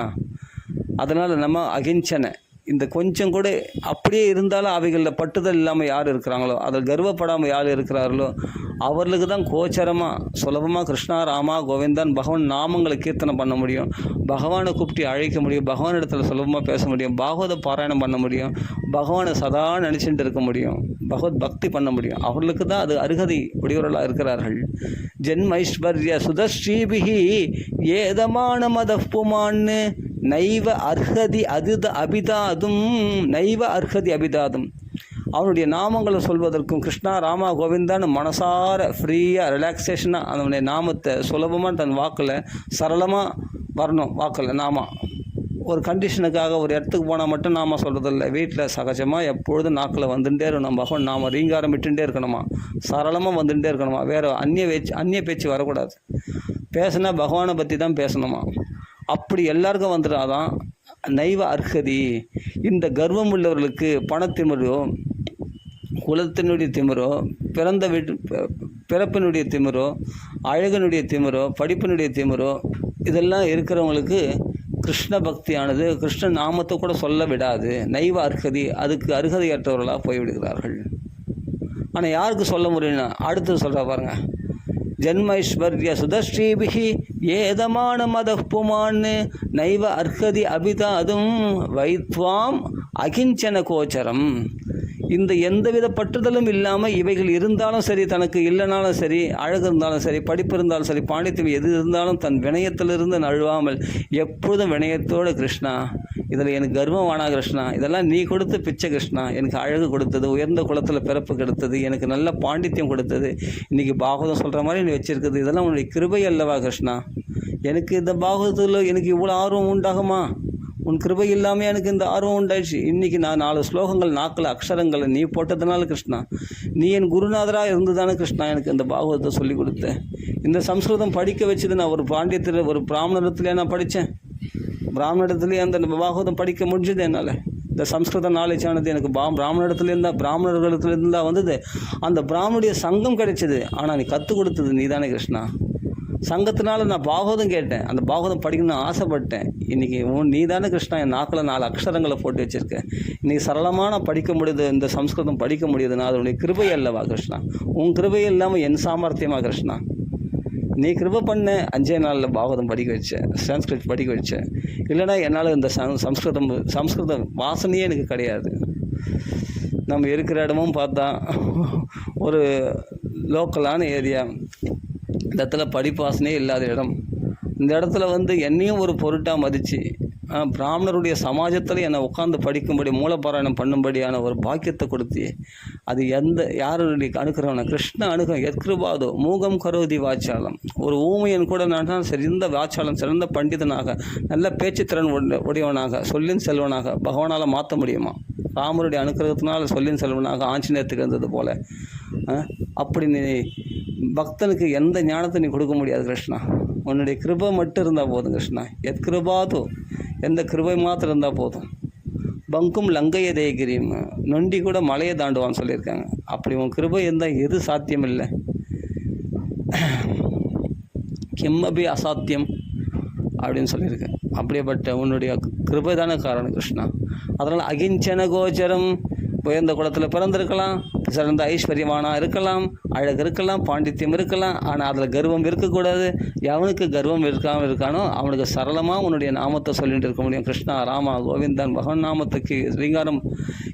அதனால் நம்ம அகிஞ்சனை, இந்த கொஞ்சம் கூட அப்படியே இருந்தாலும் அவைகளில் பட்டுதல் இல்லாமல் யார் இருக்கிறாங்களோ, அதில் கர்வப்படாமல் யார் இருக்கிறார்களோ அவர்களுக்கு தான் கோச்சரமாக சுலபமாக கிருஷ்ணா ராமா கோவிந்தான் பகவான் நாமங்களை கீர்த்தனை பண்ண முடியும், பகவானை கூப்பிட்டு அழைக்க முடியும், பகவான் இடத்துல சுலபமாக பேச முடியும், பாகவத பாராயணம் பண்ண முடியும், பகவானை சதா நினச்சிட்டு இருக்க முடியும், பகவத் பக்தி பண்ண முடியும். அவர்களுக்கு தான் அது அருகதை உடையவர்களாக இருக்கிறார்கள். ஜென்மைஸ்வர்ய சுதஸ்ரீபிகி ஏதமான மதப்புமான்னு நைவ அர்ஹதி அபிதாதும் நைவ அர்ஹதி அபிதாதும். அவனுடைய நாமங்களை சொல்வதற்கும் கிருஷ்ணா ராமா கோவிந்தான்னு மனசார ஃப்ரீயாக ரிலாக்ஸேஷனாக அவனுடைய நாமத்தை சுலபமாக தன் வாக்கில் சரளமாக வரணும். வாக்கில் நாம ஒரு கண்டிஷனுக்காக ஒரு இடத்துக்கு போனால் மட்டும் நாம சொல்கிறதில்ல, வீட்டில் சகஜமாக எப்பொழுதும் நாக்கில் வந்துட்டே இருக்கணும். பகவான் நாம ரீங்காரம் விட்டுட்டே இருக்கணுமா, சரளமாக வந்துட்டே இருக்கணுமா, வேறு அந்நிய பேச்சு வரக்கூடாது. பேசுனா பகவானை பற்றி தான் பேசணுமா. அப்படி எல்லாருக்கும் வந்துடாதான் நைவ அர்ஹதி. இந்த கர்வம் உள்ளவர்களுக்கு பணத்திமிரோ குலத்தினுடைய திமிரோ பிறப்பினுடைய திமிரோ அழகனுடைய திமிரோ படிப்பினுடைய திமிரோ இதெல்லாம் இருக்கிறவங்களுக்கு கிருஷ்ண பக்தியானது கிருஷ்ண நாமத்தை கூட சொல்ல விடாது. நைவ அர்ஹதி, அதுக்கு அருகதையற்றவர்களாக போய்விடுகிறார்கள். ஆனால் யாருக்கு சொல்ல முடியும்னா அடுத்து சொல்கிற பாருங்க, ஜன்மைஸ்வர்ய சுதஸ்ரீபிகி ஏதமான மதப்புமான்னு நைவ அர்ஹதி அபிதாதும் வைத்வாம் அகிஞ்சன கோச்சரம். இந்த எந்தவித பற்றுதலும் இல்லாமல் இவைகள் இருந்தாலும் சரி, தனக்கு இல்லைனாலும் சரி, அழகு இருந்தாலும் சரி, படிப்பு இருந்தாலும் சரி, பாண்டித்யம் எது இருந்தாலும் தன் வினயத்திலிருந்து நழுவாமல் எப்பொழுதும் வினயத்தோடு கிருஷ்ணா, இதில் எனக்கு கர்வம் வேணா கிருஷ்ணா, இதெல்லாம் நீ கொடுத்து பிச்சை கிருஷ்ணா, எனக்கு அழகு கொடுத்தது, உயர்ந்த குலத்தில் பிறப்பு கொடுத்தது, எனக்கு நல்ல பாண்டித்யம் கொடுத்தது, இன்றைக்கி பாகவதம் சொல்கிற மாதிரி நீ வச்சுருக்குது, இதெல்லாம் உன்னுடைய கிருபை அல்லவா கிருஷ்ணா. எனக்கு இந்த பாகவதத்தில் எனக்கு இவ்வளோ ஆர்வம் உண்டாகுமா, உன் கிருபை இல்லாமல் எனக்கு இந்த ஆர்வம் உண்டாயிடுச்சு. இன்றைக்கி நான் 4 ஸ்லோகங்கள், 4 அக்ஷரங்களை நீ போட்டதுனால கிருஷ்ணா, நீ என் குருநாதராக இருந்ததானே கிருஷ்ணா எனக்கு இந்த பாகவதத்தை சொல்லிக் கொடுத்தேன். இந்த சம்ஸ்கிருதம் படிக்க வச்சது நான் ஒரு பாண்டியத்தில், ஒரு பிராமணத்திலே நான் படித்தேன். பிராமணத்துலேயே அந்த பாகவதம் படிக்க முடிஞ்சது என்னால். இந்த சம்ஸ்கிருத நாலேஜ் ஆனது எனக்கு பிராமணர்களிடத்துலேருந்து தான் வந்தது. அந்த பிராமணுடைய சங்கம் கிடைச்சது. ஆனால் நீ கற்றுக் கொடுத்தது நீ தானே கிருஷ்ணா. சங்கத்தினால நான் பாகவதம் கேட்டேன், அந்த பாகவதம் படிக்கணும்னு ஆசைப்பட்டேன். இன்றைக்கி நீ தானே கிருஷ்ணா என் நாக்கில் 4 அக்ஷரங்களை போட்டு வச்சுருக்கேன். இன்றைக்கி சரளமான படிக்க முடியுது, இந்த சம்ஸ்கிருதம் படிக்க முடியுதுன்னா அதனுடைய கிருபை அல்லவா கிருஷ்ணா. உன் கிருபை இல்லாமல் என் சாமர்த்தியமா கிருஷ்ணா. நீ கிருபை பண்ண 5 நாளில் பாகவதம் படிக்க வச்சேன், சான்ஸ்கிரிட் படிக்க வச்சேன். இல்லைனா என்னால் இந்த சம்ஸ்கிருத வாசனையே எனக்கு கிடையாது. நம்ம இருக்கிற இடமும் பார்த்தா ஒரு லோக்கலான ஏரியா, இந்த இடத்துல படிப்பாசனே இல்லாத இடம். இந்த இடத்துல வந்து என்னையும் ஒரு பொருட்டாக மதித்து பிராமணருடைய சமாஜத்தில் என்னை உட்காந்து படிக்கும்படி, மூலப்பாராயணம் பண்ணும்படியான ஒரு பாக்கியத்தை கொடுத்தி, அது யாருடைய அனுக்கிறவன கிருஷ்ண அணுகம் எத்கிருபாதோ மூகம் கரோதி வாச்சாலம். ஒரு ஊமையன் கூட நான் சிறந்த வாச்சாலம், சிறந்த பண்டிதனாக, நல்ல பேச்சுத்திறன் உடையவனாக, சொல்லின் செல்வனாக பகவானால் மாற்ற முடியுமா? ராமருடைய அனுக்கிரகத்தினால் சொல்லின் செல்வனாக ஆஞ்சநேயத்துக்கு இருந்தது போல. அப்படி நீ பக்தனுக்கு எந்த ஞானத்தை நீ கொடுக்க முடியாது கிருஷ்ணா. உன்னுடைய கிருபை மட்டும் இருந்தால் போதும் கிருஷ்ணா. எத்கிருபாதோ, எந்த கிருபை மாத்திரம் இருந்தால் போதும். பங்கும் லங்கைய தேகிரியும், நொண்டி கூட மலையை தாண்டுவான்னு சொல்லியிருக்காங்க. அப்படி உன் கிருபை இருந்தால் எது சாத்தியம் இல்லை. கிம்மபி அசாத்தியம் அப்படின்னு சொல்லியிருக்கேன். அப்படியேப்பட்ட உன்னுடைய கிருபை தானே காரணம் கிருஷ்ணா. அதனால் அகிஞ்சன கோச்சரம், உயர்ந்த குலத்தில் பிறந்திருக்கலாம், சிறந்த ஐஸ்வர்யமானா இருக்கலாம், அழகு இருக்கலாம், பாண்டித்யம் இருக்கலாம், ஆனால் அதில் கர்வம் இருக்கக்கூடாது. எவனுக்கு கர்வம் இருக்கானோ அவனுக்கு சரளமாக உன்னுடைய நாமத்தை சொல்லிட்டு இருக்க முடியும். கிருஷ்ணா, ராமா, கோவிந்தன், பகவன் நாமத்துக்கு ஸ்ரீங்காரம்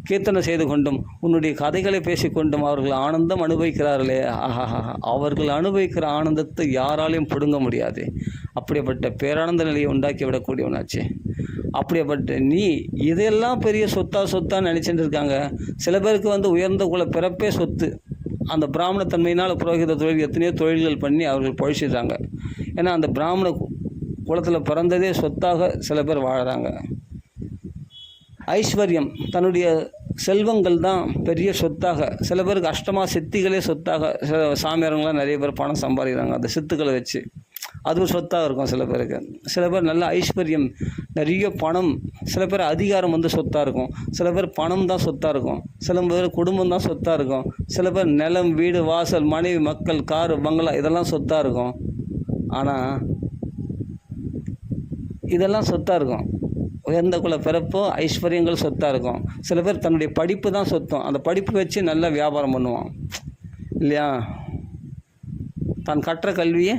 கீர்த்தனை செய்து கொண்டும் உன்னுடைய கதைகளை பேசிக்கொண்டும் அவர்கள் ஆனந்தம் அனுபவிக்கிறார்களே, ஆஹா, அவர்கள் அனுபவிக்கிற ஆனந்தத்தை யாராலையும் பிடுங்க முடியாது. அப்படிப்பட்ட பேரானந்த நிலையை உண்டாக்கி விடக்கூடியவனாச்சு. அப்படிப்பட்ட நீ இதெல்லாம் பெரிய சொத்தா நினச்சிட்டு இருக்காங்க. சில பேருக்கு வந்து உயர்ந்த குல பிறப்பே சொத்து. அந்த பிராமணத்தன்மையினால் புரோகித தொழில் எத்தனையோ தொழில்கள் பண்ணி அவர்கள் பழிச்சிடுறாங்க. ஏன்னா அந்த பிராமண குலத்தில் பிறந்ததே சொத்தாக சில பேர் வாழறாங்க. ஐஸ்வர்யம், தன்னுடைய செல்வங்கள் தான் பெரிய சொத்தாக, சில பேருக்கு அஷ்டமா சித்திகளே சொத்தாக. சாமியாரங்களாம் நிறைய பேர் பணம் சம்பாதிக்கிறாங்க அந்த சித்துக்களை வச்சு. அது ஒரு சொத்தாக இருக்கும் சில பேருக்கு. சில பேர் நல்ல ஐஸ்வர்யம், நிறைய பணம். சில பேர் அதிகாரம் வந்து சொத்தாக இருக்கும். சில பேர் பணம் தான் சொத்தாக இருக்கும். சில பேர் குடும்பம் தான் சொத்தாக இருக்கும். சில பேர் நிலம், வீடு, வாசல், மனைவி, மக்கள், காரு, பங்களா இதெல்லாம் சொத்தாக இருக்கும். ஆனால் இதெல்லாம் சொத்தாக இருக்கும். உயர்ந்த குல பிறப்போ ஐஸ்வர்யங்கள் சொத்தாக இருக்கும். சில பேர் தன்னுடைய படிப்பு தான் சொத்தம். அந்த படிப்பு வச்சு நல்ல வியாபாரம் பண்ணுவான் இல்லையா. தான் கற்ற கல்வியை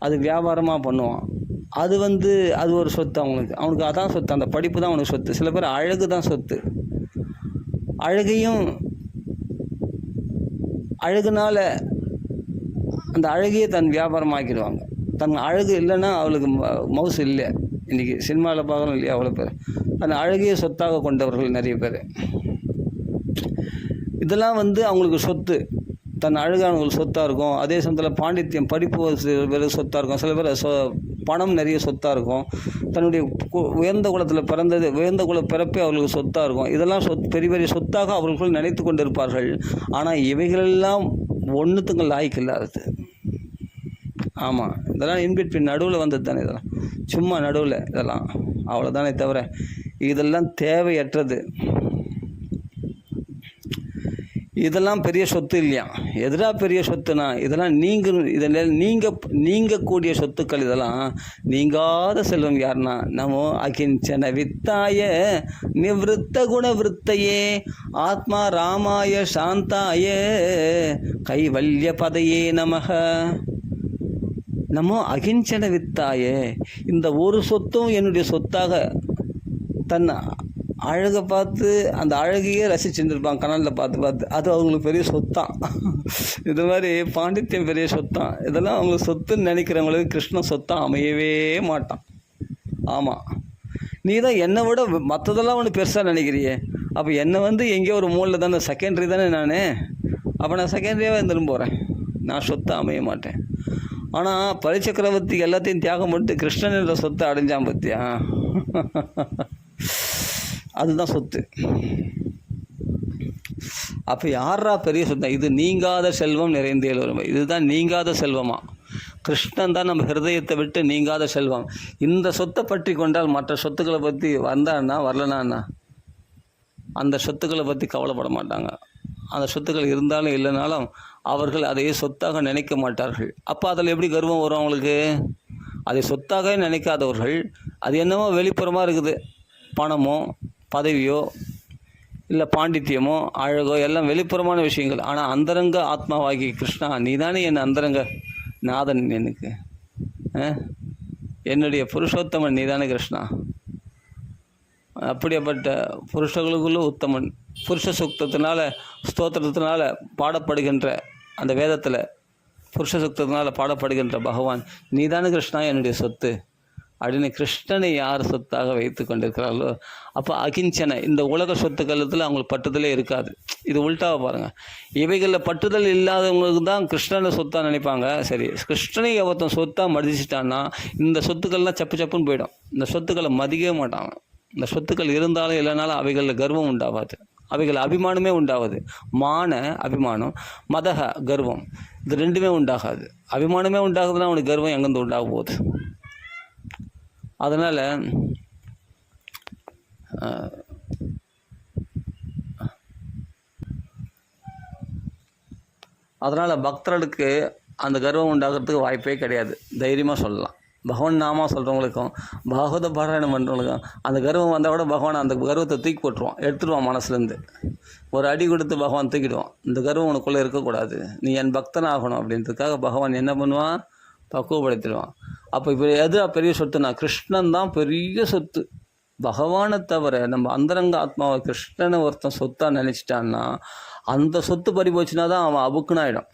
அது வியாபாரமாக பண்ணுவான். அது ஒரு சொத்து அவனுக்கு அதான் சொத்து. அந்த படிப்பு தான் அவனுக்கு சொத்து. சில பேர் அழகு தான் சொத்து. அழகுனால அந்த அழகையே தன் வியாபாரமாக்கிடுவாங்க. தன் அழகு இல்லைன்னா அவளுக்கு மவுசு இல்லை. இன்றைக்கி சினிமாவில் பார்க்குறோம் இல்லையா, அவ்வளோ பேர் அந்த அழகையே சொத்தாக கொண்டவர்கள் நிறைய பேர். இதெல்லாம் வந்து அவங்களுக்கு சொத்து. தன் அழகானவங்களுக்கு சொத்தாக இருக்கும். அதே சமயத்தில் பாண்டித்யம், படிப்பு சில பேர் சொத்தாக இருக்கும். சில பேர் பணம் நிறைய சொத்தாக இருக்கும். தன்னுடைய உயர்ந்த குலத்தில் பிறந்தது, உயர்ந்த குல பிறப்பே அவர்களுக்கு சொத்தாக இருக்கும். இதெல்லாம் பெரிய பெரிய சொத்தாக அவர்கள் நினைத்து கொண்டு இருப்பார்கள். ஆனால் இவைகளெல்லாம் ஒன்றுத்துக்கு லாய்க்கு இல்லாதது. ஆமாம், இதெல்லாம் இன்பிட்வீன் நடுவில் வந்தது தானே. இதெல்லாம் சும்மா நடுவில், இதெல்லாம் அவ்வளோதானே தவிர இதெல்லாம் தேவையற்றது. இதெல்லாம் பெரிய சொத்து இல்லையா. எதிராக பெரிய சொத்துனா இதெல்லாம் நீங்கக்கூடிய சொத்துக்கள். இதெல்லாம் நீங்காத செல்வம் யாருன்னா நமோ அகிஞ்சன வித்தாய நிவத்த குணவிருத்தையே ஆத்மா ராமாய சாந்தாய கைவல்ய பதையே நமக. நமோ அகிஞ்சன வித்தாயே. இந்த ஒரு சொத்தும் என்னுடைய சொத்தாக தன் அழகை பார்த்து அந்த அழகையே ரசிச்சுட்டு இருப்பாங்க கனலில் பார்த்து. அது அவங்களுக்கு பெரிய சொத்தான். இது மாதிரி பாண்டித்யம் பெரிய சொத்தான். இதெல்லாம் அவங்களுக்கு சொத்துன்னு நினைக்கிறவங்களுக்கு கிருஷ்ணன் சொத்தான் அமையவே மாட்டான். ஆமாம், நீ தான் என்னை விட மற்றதெல்லாம் ஒன்று பெருசாக நினைக்கிறியே. அப்போ என்னை வந்து எங்கேயோ ஒரு மூலில் தானே, செகண்டரி தானே நான். அப்போ நான் செகண்டரியாகவே இருந்துட்டு போகிறேன். நான் சொத்தை அமைய மாட்டேன். ஆனால் பரிசக்கரவர்த்தி எல்லாத்தையும் தியாகம் பண்ணிட்டு கிருஷ்ணன் என்ற சொத்தை அடைஞ்சான் பற்றியா. அதுதான் சொத்து. அப்போ யாரா பெரிய சொத்து? இது நீங்காத செல்வம் நிறைந்தேல் வரும். இதுதான் நீங்காத செல்வமா? கிருஷ்ணன் தான் நம்ம ஹிருதயத்தை விட்டு நீங்காத செல்வம். இந்த சொத்தை பற்றி கொண்டால் மற்ற சொத்துக்களை பற்றி வந்தான்னா வரலனா அந்த சொத்துக்களை பற்றி கவலைப்பட மாட்டாங்க. அந்த சொத்துக்கள் இருந்தாலும் இல்லைனாலும் அவர்கள் அதையே சொத்தாக நினைக்க மாட்டார்கள். அப்போ அதில் எப்படி கர்வம் வரும் அவங்களுக்கு? அதை சொத்தாக நினைக்காதவர்கள் அது என்னமோ வெளிப்புறமாக இருக்குது, பணமோ பதவியோ இல்லை பாண்டித்யமோ அழகோ எல்லாம் வெளிப்புறமான விஷயங்கள். ஆனால் அந்தரங்க ஆத்மாவாகி கிருஷ்ணா, நீ தானே என் அந்தரங்க நாதன், எனக்கு என்னுடைய புருஷோத்தமன் நீ தானே கிருஷ்ணா. அப்படிப்பட்ட புருஷர்களுக்குள்ள உத்தமன். புருஷ சுக்தத்தினால ஸ்தோத்திரத்தினால பாடப்படுகின்ற அந்த வேதத்தில் புருஷ சுக்தத்தினால பாடப்படுகின்ற பகவான் நீ தானே கிருஷ்ணா என்னுடைய சொத்து அப்படின்னு கிருஷ்ணனை யார் சொத்தாக வைத்து கொண்டிருக்கிறார்களோ அப்போ அகிஞ்சனை இந்த உலக சொத்துக்களத்தில் அவங்களுக்கு பற்றுதலே இருக்காது. இது உள்டாவை பாருங்கள். இவைகளில் பற்றுதல் இல்லாதவங்களுக்கு தான் கிருஷ்ணனை சொத்தாக நினைப்பாங்க. சரி, கிருஷ்ணனை ஒருத்தன் சொத்தாக மதிச்சிட்டான்னா இந்த சொத்துக்கள்லாம் சப்பு சப்புன்னு போயிடும். இந்த சொத்துக்களை மதிக்கவே மாட்டாங்க. இந்த சொத்துக்கள் இருந்தாலும் இல்லைனாலும் அவைகளில் கர்வம் உண்டாகாது, அவைகள் அபிமானமே உண்டாகுது. மான அபிமானம், மதக கர்வம், இது ரெண்டுமே உண்டாகாது. அபிமானமே உண்டாகுதுன்னா அவனுக்கு கர்வம் எங்கேருந்து உண்டாக போகுது? அதனால் பக்தர்களுக்கு அந்த கர்வம் உண்டாகிறதுக்கு வாய்ப்பே கிடையாது. தைரியமாக சொல்லலாம். பகவான் நாமா சொல்கிறவங்களுக்கும் பாகவத பாராயணம் பண்ணுறவங்களுக்கும் அந்த கர்வம் வந்தால் கூட பகவான் அந்த கர்வத்தை தூக்கி போட்டுருவான், எடுத்துடுவான் மனசுலேருந்து. ஒரு அடி கொடுத்து பகவான் தூக்கிடுவான். இந்த கர்வம் உனக்குள்ளே இருக்கக்கூடாது, நீ என் பக்தன் ஆகணும் அப்படின்றதுக்காக பகவான் என்ன பண்ணுவான்? பக்குவப்படுத்திடுவான். அப்போ இப்போ எது பெரிய சொத்துனா கிருஷ்ணன் தான் பெரிய சொத்து. பகவானை தவிர நம்ம அந்தரங்க ஆத்மாவை கிருஷ்ணனை ஒருத்தன் சொத்தாக நினச்சிட்டான்னா அந்த சொத்து பறி போச்சுன்னா தான் அவன் அபுக்குனாயிடும்.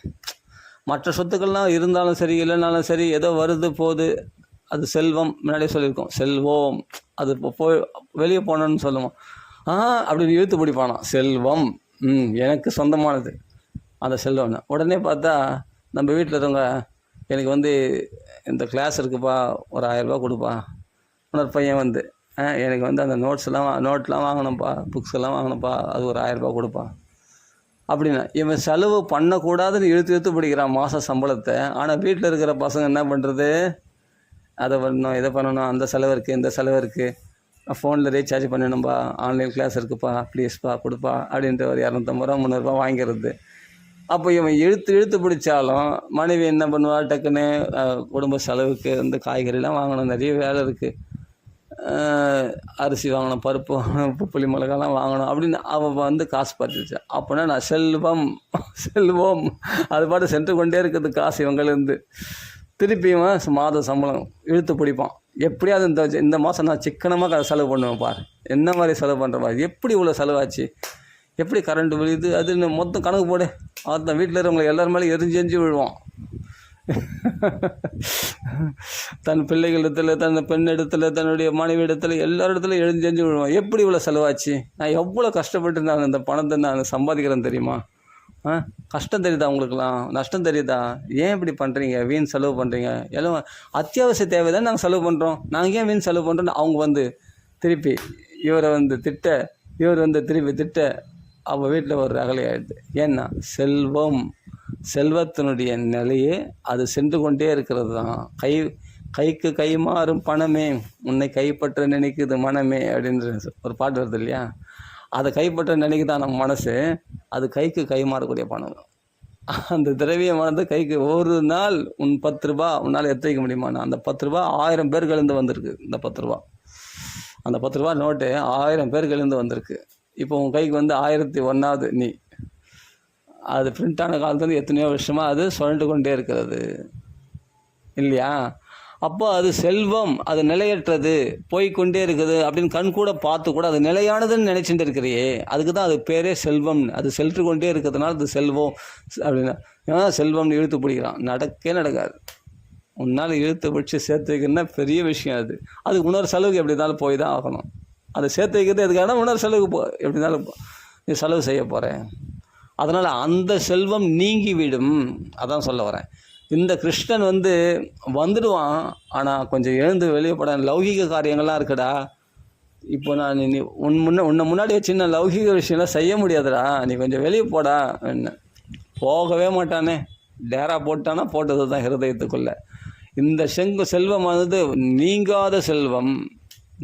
மற்ற சொத்துக்கள்லாம் இருந்தாலும் சரி இல்லைனாலும் சரி ஏதோ வருது போகுது, அது செல்வம். முன்னாடியே சொல்லியிருக்கோம், செல்வம் அது போய் வெளியே போனோன்னு சொல்லுவோம். அப்படின்னு இழுத்து பிடிப்பானா செல்வம், எனக்கு சொந்தமானது அந்த செல்வம்னு. உடனே பார்த்தா நம்ம வீட்டில் இருக்கவங்க எனக்கு இந்த கிளாஸ் இருக்குப்பா, ஒரு 1000 ரூபா கொடுப்பா. இன்னொரு பையன் எனக்கு அந்த நோட்லாம் வாங்கணும்ப்பா, புக்ஸ் எல்லாம் வாங்கணும்ப்பா, அது ஒரு 1000 ரூபா கொடுப்பா அப்படின்னா இவன் செலவு பண்ணக்கூடாதுன்னு இழுத்து பிடிக்கிறான் மாத சம்பளத்தை. ஆனால் வீட்டில் இருக்கிற பசங்க என்ன பண்ணுறது? அதை பண்ணணும், இதை பண்ணணும், அந்த செலவு இருக்குது, இந்த செலவு இருக்குது, ஃபோனில் ரீசார்ஜ் பண்ணணும்பா, ஆன்லைன் கிளாஸ் இருக்குப்பா, ப்ளீஸ்ப்பா கொடுப்பா அப்படின்ட்டு ஒரு 250 ரூபா 300 ரூபா வாங்கிக்கிறது. அப்போ இவன் இழுத்து பிடிச்சாலும் மனைவி என்ன பண்ணுவா? டக்குன்னு குடும்ப செலவுக்கு காய்கறிலாம் வாங்கணும், நிறைய வேலை இருக்குது, அரிசி வாங்கணும், பருப்பு வாங்கணும், உப்பு புளி மிளகாலாம் வாங்கணும் அப்படின்னு அவள் காசு பார்த்துச்சு. அப்போனா நான் செல்வம் அது பாட்டு சென்று கொண்டே இருக்குது காசு இவங்கலேருந்து. திருப்பியும் மாத சம்பளம் இழுத்து பிடிப்பான். எப்படியாவது இந்த மாதம் நான் சிக்கனமாக செலவு பண்ணுவேன் பார், என்ன மாதிரி செலவு பண்ணுற மாதிரி, எப்படி இவ்வளோ செலவாச்சு, எப்படி கரண்ட் விழுது, அதுன்னு மொத்தம் கணக்கு போடு. அதுதான் வீட்டில் இருக்கிறவங்களை எல்லாரும் மேலே எரிஞ்சு விழுவான். தன் பிள்ளைகளிடத்தில், தன் பெண் இடத்துல, தன்னுடைய மனைவி இடத்துல, எல்லா இடத்துல எரிஞ்சு விழுவான். எப்படி இவ்வளோ செலவாச்சு, நான் எவ்வளோ கஷ்டப்பட்டு நான் இந்த பணத்தை நான் சம்பாதிக்கிறேன் தெரியுமா? கஷ்டம் தெரியுதா உங்களுக்குலாம்? நஷ்டம் தெரியுதா? ஏன் இப்படி பண்ணுறீங்க? வீண் செலவு பண்ணுறீங்க. எல்லாம் அத்தியாவசிய தேவை தான் நாங்கள் செலவு பண்ணுறோம், நாங்கள் ஏன் வீண் செலவு பண்ணுறோன்னு அவங்க திருப்பி இவரை திட்ட, இவர் திருப்பி திட்ட அவள் வீட்டில் ஒரு ரகலை ஆகிடுது. ஏன்னா செல்வத்தினுடைய நிலையே அது சென்று கொண்டே இருக்கிறது தான். கைக்கு கை மாறும் பணமே உன்னை கைப்பற்ற நினைக்குது மனமே அப்படின்ற ஒரு பாட்டு வருது இல்லையா? அதை கைப்பற்ற நினைக்குதான் நம்ம மனசு. அது கைக்கு கை மாறக்கூடிய பணம். அந்த திரவியமானது கைக்கு ஒரு நாள் 10 ரூபா உன்னால் எடுத்து வைக்க முடியுமாண்ணா? அந்த 10 ரூபா 1000 பேர்கள்லேருந்து வந்திருக்கு. இந்த 10 ரூபா, அந்த 10 ரூபா நோட்டு 1000 பேர்கள்லேருந்து வந்திருக்கு. இப்போ உன் கைக்கு 1001வது நீ. அது பிரிண்ட் ஆன காலத்துலேருந்து எத்தனையோ வருஷமாக அது சுழண்டு கொண்டே இருக்கிறது இல்லையா? அப்போ அது செல்வம், அது நிலையற்றது, போய்கொண்டே இருக்குது அப்படின்னு கண் கூட பார்த்து கூட அது நிலையானதுன்னு நினச்சிட்டு இருக்கிறியே, அதுக்கு தான் அது பேரே செல்வம். அது சென்று கொண்டே இருக்கிறதுனால அது செல்வம் அப்படின்னா. ஏன்னா செல்வம்னு இழுத்து பிடிக்கிறான், நடக்காது. உன்னால் இழுத்து பிடிச்சி சேர்த்து வைக்கிறதுனா பெரிய விஷயம். அது இன்னொரு செலவுக்கு எப்படி இருந்தாலும் போய் தான் ஆகணும். அதை சேர்த்து வைக்கிறது எதுக்காக? இன்னொரு செலவுக்கு எப்படி இருந்தாலும் நீ செலவு செய்ய போகிறேன். அதனால் அந்த செல்வம் நீங்கிவிடும். அதான் சொல்ல வரேன். இந்த கிருஷ்ணன் வந்துடுவான். ஆனால் கொஞ்சம் எழுந்து வெளியே போட லௌகிக காரியங்கள்லாம் இருக்குடா, இப்போ நான் நீ உன்னை முன்னாடி சின்ன லௌகிக விஷயம்லாம் செய்ய முடியாதுடா, நீ கொஞ்சம் வெளியே போடா என்ன. போகவே மாட்டானே, டேரா போட்டானா போட்டது தான் ஹிருதயத்துக்குள்ளே. இந்த செல்வமானது நீங்காத செல்வம்,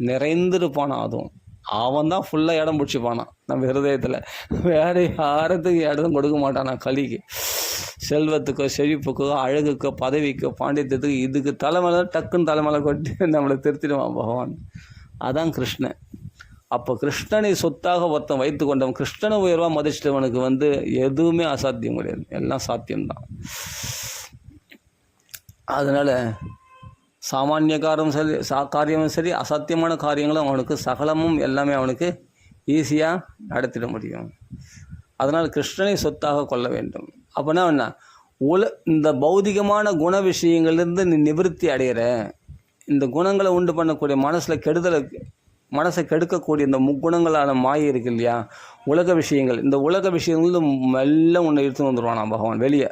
நிறைந்திருப்பானா, அதுவும் அவன் தான் ஃபுல்லாக இடம் பிடிச்சிப்பானான் நம்ம ஹிருதயத்தில். வேறு யாரத்துக்கு இடம் கொடுக்க மாட்டானா கலிக்கு. செல்வத்துக்கோ செழிப்புக்கோ அழகுக்கோ பதவிக்கோ பாண்டித்யத்துக்கு இதுக்கு தலைமையில டக்குன்னு தலைமையில கொட்டி நம்மளை திருத்திடுவான் பகவான். அதான் கிருஷ்ணன். அப்போ கிருஷ்ணனை சொத்தாக ஒருத்தன் வைத்து கொண்டவன், கிருஷ்ணனை உயர்வாக மதிச்சிட்டவனுக்கு எதுவுமே அசாத்தியம் கிடையாது, எல்லாம் சாத்தியம்தான். அதனால் சாமானிய காரியமும் சரி அசாத்தியமான காரியங்களும் அவனுக்கு சகலமும் எல்லாமே அவனுக்கு ஈஸியாக நடத்திட முடியும். அதனால் கிருஷ்ணனை சொத்தாக கொள்ள வேண்டும். அப்போனா என்ன, இந்த பௌதிகமான குண விஷயங்கள்லேருந்து நீ நிவர்த்தி அடைகிற, இந்த குணங்களை உண்டு பண்ணக்கூடிய மனசை கெடுக்கக்கூடிய இந்த முக்குணங்களான மாயை இருக்கு இல்லையா, உலக விஷயங்கள், இந்த உலக விஷயங்கள் மெல்ல உன்னை இழுத்து வந்துடுவானா பகவான் வெளியே.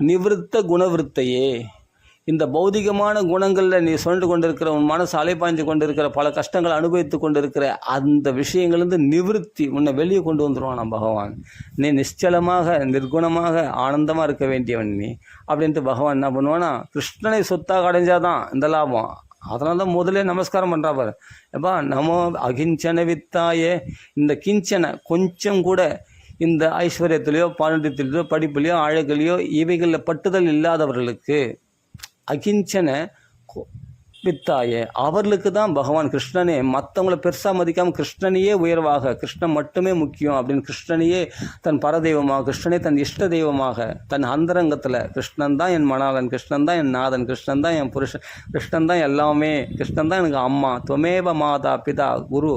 நிவிருத்த குணவிருத்தையே, இந்த பௌதிகமான குணங்களில் நீ சொல்லிட்டு கொண்டிருக்கிற, உன் மனசு அலைப்பாய்ஞ்சு கொண்டிருக்கிற, பல கஷ்டங்களை அனுபவித்து கொண்டிருக்கிற அந்த விஷயங்கள்லேருந்து நிவிருத்தி உன்னை வெளியே கொண்டு வந்துடுவானா பகவான். நீ நிச்சலமாக நிர்குணமாக ஆனந்தமாக இருக்க வேண்டியவன் நீ அப்படின்ட்டு பகவான் என்ன பண்ணுவானா, கிருஷ்ணனை சொத்தாக அடைஞ்சாதான் இந்த லாபம். அதனால தான் முதலே நமஸ்காரம் பண்ணுறா பாரு, எப்பா நமோ அகிஞ்சன வித்தாயே. இந்த கிஞ்சனை கொஞ்சம் கூட இந்த ஐஸ்வர்யத்திலையோ பாண்டித்திலையோ படிப்புலையோ அழகுலையோ இவைகளில் பட்டுதல் இல்லாதவர்களுக்கு, அகிஞ்சன வித்தாயே, அவர்களுக்கு தான் பகவான் கிருஷ்ணனே, மற்றவங்கள பெருசாக மதிக்காமல் கிருஷ்ணனையே உயர்வாக, கிருஷ்ணன் மட்டுமே முக்கியம் அப்படின்னு கிருஷ்ணனையே தன் பரதெய்வமாக, கிருஷ்ணனே தன் இஷ்ட தெய்வமாக, தன் அந்தரங்கத்தில் கிருஷ்ணன் தான் என் மணாளன், கிருஷ்ணன் தான் என் நாதன், கிருஷ்ணன் தான் என் புருஷன், கிருஷ்ணன் தான் எல்லாமே, கிருஷ்ணன் தான் எனக்கு அம்மா, துவமேவ மாதா பிதா குரு,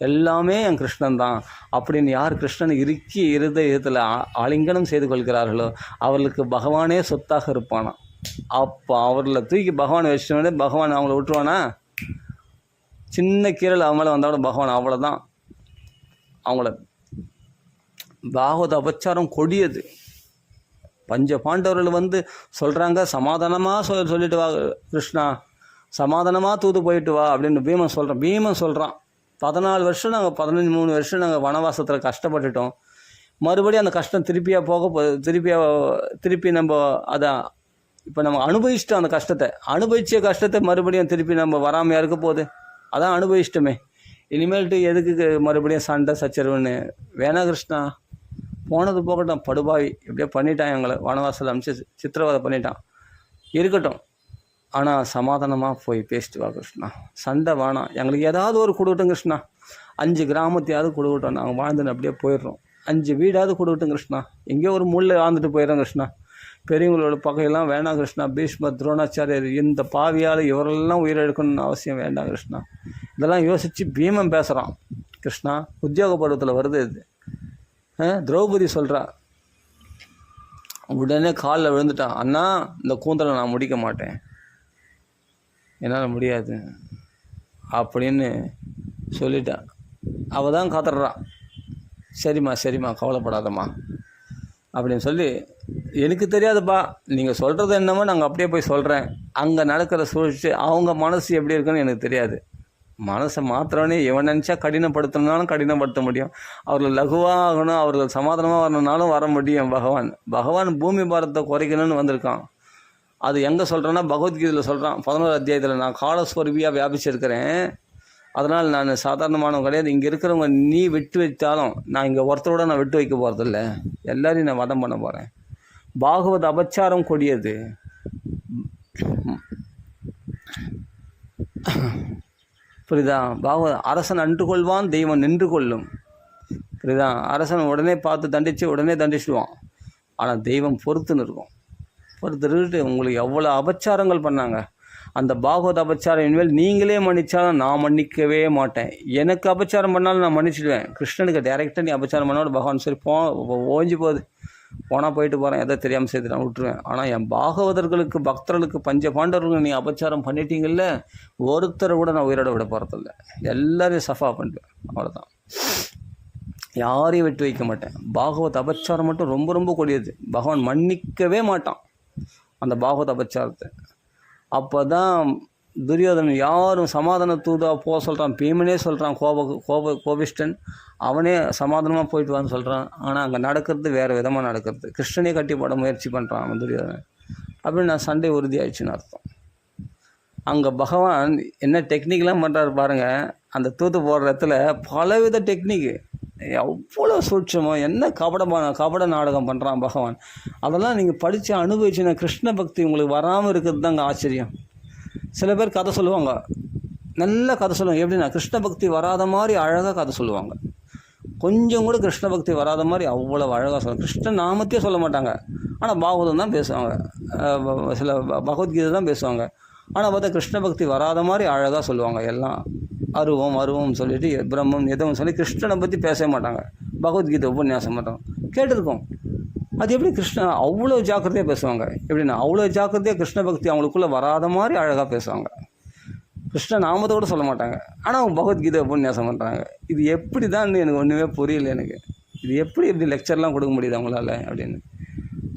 எல்லாமே என் கிருஷ்ணன் தான் அப்படின்னு யார் கிருஷ்ணன் இறுக்கி இருதயத்தில் ஆலிங்கனம் செய்து கொள்கிறார்களோ அவர்களுக்கு பகவானே சொத்தாக இருப்பானா. அப்போ அவர்களை தூக்கி பகவானை வச்சுட்டோடனே பகவான் அவங்கள விட்டுருவானா, சின்ன கீரல் அவன் மேலே வந்தாலும் பகவான் அவ்வளோதான். அவங்கள பாகவத அபச்சாரம் கொடியது. பஞ்ச பாண்டவர்கள் சொல்கிறாங்க, சமாதானமாக சொல்லிட்டு வா கிருஷ்ணா, சமாதானமாக தூது போயிட்டு வா அப்படின்னு பீமன் சொல்கிறான் 14 வருஷம் நாங்கள் 13 வருஷம் நாங்கள் வனவாசத்தில் கஷ்டப்பட்டுட்டோம், மறுபடியும் அந்த கஷ்டம் திருப்பி நம்ம அதான் இப்போ நம்ம அனுபவிச்சிட்டோம், அந்த அனுபவித்த மறுபடியும் திருப்பி நம்ம வராமையாக இருக்க போகுது, அதான் அனுபவிச்சிட்டோமே, இனிமேல்ட்டு எதுக்கு மறுபடியும் சண்டை சச்சரவுன்னு. வேணா கிருஷ்ணா, போனது போகட்டும், படுபாவி இப்படியே பண்ணிட்டான், எங்களை வனவாசல் அனுப்பிச்சு சித்திரவதை பண்ணிட்டான், இருக்கட்டும், ஆனால் சமாதானமாக போய் பேசிட்டு வா கிருஷ்ணா, சண்டை வேணாம், எங்களுக்கு ஏதாவது ஒரு கொடுக்கட்டும் கிருஷ்ணா, 5 கிராமத்தையாவது கொடுக்கட்டும், நாங்கள் வாழ்ந்துன்னு அப்படியே போயிடுறோம், 5 வீடாவது கொடுக்கட்டும் கிருஷ்ணா, எங்கேயோ ஒரு முள்ளை வாழ்ந்துட்டு போயிடுறோம் கிருஷ்ணா, பெரியவங்களோட பகையெல்லாம் வேண்டாம் கிருஷ்ணா, பீஷ்மர் துரோணாச்சாரியர் இந்த பாவியால் இவரெல்லாம் உயிரிழக்கணும்னு அவசியம் வேண்டாம் கிருஷ்ணா. இதெல்லாம் யோசித்து பீமன் பேசுகிறான். கிருஷ்ணா உத்தியோக பருவத்தில் வருது இது. திரௌபதி சொல்கிறா, உடனே காலில் விழுந்துட்டான், அண்ணா இந்த கூந்தலை நான் முடிக்க மாட்டேன், என்னால் முடியாது அப்படின்னு சொல்லிட்டான். அவள் தான் காத்துறான், சரிம்மா கவலைப்படாதம்மா அப்படின்னு சொல்லி, எனக்கு தெரியாதுப்பா, நீங்கள் சொல்கிறது என்னமோ நாங்கள் அப்படியே போய் சொல்கிறேன், அங்கே நடக்கிற சூழ்ச்சி அவங்க மனசு எப்படி இருக்குன்னு எனக்கு தெரியாது, மனசை மாத்திரவனே இவன் நினச்சா கடினப்படுத்தணுனாலும் கடினப்படுத்த முடியும், அவர்கள் லகுவாக ஆகணும், அவர்கள் சமாதானமாக வரணுன்னாலும் வர முடியும். பகவான் பூமி பாரத்தை குறைக்கணும்னு வந்திருக்கான். அது எங்கே சொல்கிறேன்னா பகவத்கீதையில் சொல்கிறான், 11 அத்தியாயத்தில், நான் காலஸ்வரூபியாக வியாபிச்சிருக்கிறேன், அதனால் நான் சாதாரணமானவங்க கிடையாது, இங்கே இருக்கிறவங்க நீ விட்டு வைத்தாலும் நான் இங்கே ஒருத்தரோட நான் விட்டு வைக்க போகிறதில்ல, எல்லாரையும் நான் வதம் பண்ண போகிறேன். பாகவத அபச்சாரம் கொடியது. புரியுதா? பாகவத அரசன் அன்று கொள்வான், தெய்வம் நின்று கொள்ளும். புரியுதா? அரசன் உடனே பார்த்து உடனே தண்டிச்சுடுவான், ஆனால் தெய்வம் பொறுத்துன்னு இருக்கும். பொறுத்துட்டு உங்களுக்கு எவ்வளோ அபச்சாரங்கள் பண்ணாங்க, அந்த பாகவத அபச்சாரம் இனிமேல் நீங்களே மன்னிச்சாலும் நான் மன்னிக்கவே மாட்டேன், எனக்கு அபச்சாரம் பண்ணாலும் நான் மன்னிச்சிடுவேன். கிருஷ்ணனுக்கு டைரெக்டாக நீ அபச்சாரம் பண்ணோட பகவான் சரி ஓஞ்சி போகுது, போனால் போயிட்டு போகிறேன், எதை தெரியாமல் செய்து நான் விட்டுருவேன். ஆனால் என் பாகவதர்களுக்கு பக்தர்களுக்கு பஞ்ச பாண்டவர்களுக்கு நீ அபச்சாரம் பண்ணிட்டீங்கல்ல, ஒருத்தரை கூட நான் உயிரோட விட போகிறதில்ல, எல்லாரையும் சஃபா பண்ணிட்டேன், அவ்வளோதான், யாரையும் விட்டு வைக்க மாட்டேன். பாகவத அபச்சாரம் மட்டும் ரொம்ப ரொம்ப கொடியது, பகவான் மன்னிக்கவே மாட்டான் அந்த பாகவத அபச்சாரத்தை. அப்போ தான் துரியோதனன் யாரும் சமாதான தூதா போக சொல்கிறான், பீமனே சொல்கிறான், கோபிஷ்டன் அவனே சமாதானமாக போயிட்டு வான்னு சொல்கிறான். ஆனால் அங்கே நடக்கிறது வேறு விதமாக நடக்கிறது. கிருஷ்ணனே கட்டி போட முயற்சி பண்ணுறான் அவன் துரியோதனன். அப்படின்னு நான் சண்டை உறுதியாயிடுச்சுன்னு அர்த்தம். அங்கே பகவான் என்ன டெக்னிக்லாம் பண்ணுறாரு பாருங்கள். அந்த தூத்து போடுற இடத்துல பலவித டெக்னிக்கு, எவ்வளோ சூட்சமோ, என்ன கபட நாடகம் பண்ணுறான் பகவான். அதெல்லாம் நீங்கள் படித்து அனுபவிச்சுன்னா கிருஷ்ண பக்தி உங்களுக்கு வராமல் இருக்கிறது தாங்க ஆச்சரியம். சில பேர் கதை சொல்லுவாங்க, நல்ல கதை சொல்லுவாங்க. எப்படின்னா கிருஷ்ண பக்தி வராத மாதிரி அழகாக கதை சொல்லுவாங்க. கொஞ்சம் கூட கிருஷ்ண பக்தி வராத மாதிரி அவ்வளோ அழகாக சொல்லுவாங்க. கிருஷ்ண நாமத்தையே சொல்ல மாட்டாங்க, ஆனால் பாகவதம் தான் பேசுவாங்க, சில பகவத்கீதை தான் பேசுவாங்க. ஆனால் பார்த்தா கிருஷ்ண பக்தி வராத மாதிரி அழகாக சொல்லுவாங்க. எல்லாம் அருவம் சொல்லிட்டு பிரம்மம் எதுவும் சொல்லி கிருஷ்ணனை பற்றி பேசவே மாட்டாங்க. பகவத்கீதை உபன்யாசம் மாட்டாங்க, கேட்டிருக்கோம். அது எப்படி கிருஷ்ணன் அவ்வளோ ஜாக்கிரதையாக பேசுவாங்க. எப்படின்னா அவ்வளோ ஜாக்கிரதையாக கிருஷ்ண பக்தி அவங்களுக்குள்ளே வராத மாதிரி அழகாக பேசுவாங்க. கிருஷ்ண நாமத்தை கூட சொல்ல மாட்டாங்க, ஆனால் அவங்க பகவத்கீதை உபன்யாசம் பண்ணுறாங்க. இது எப்படி தான் எனக்கு ஒன்றுமே புரியல. எனக்கு இது எப்படி லெக்சர்லாம் கொடுக்க முடியுது அவங்களால அப்படின்னு.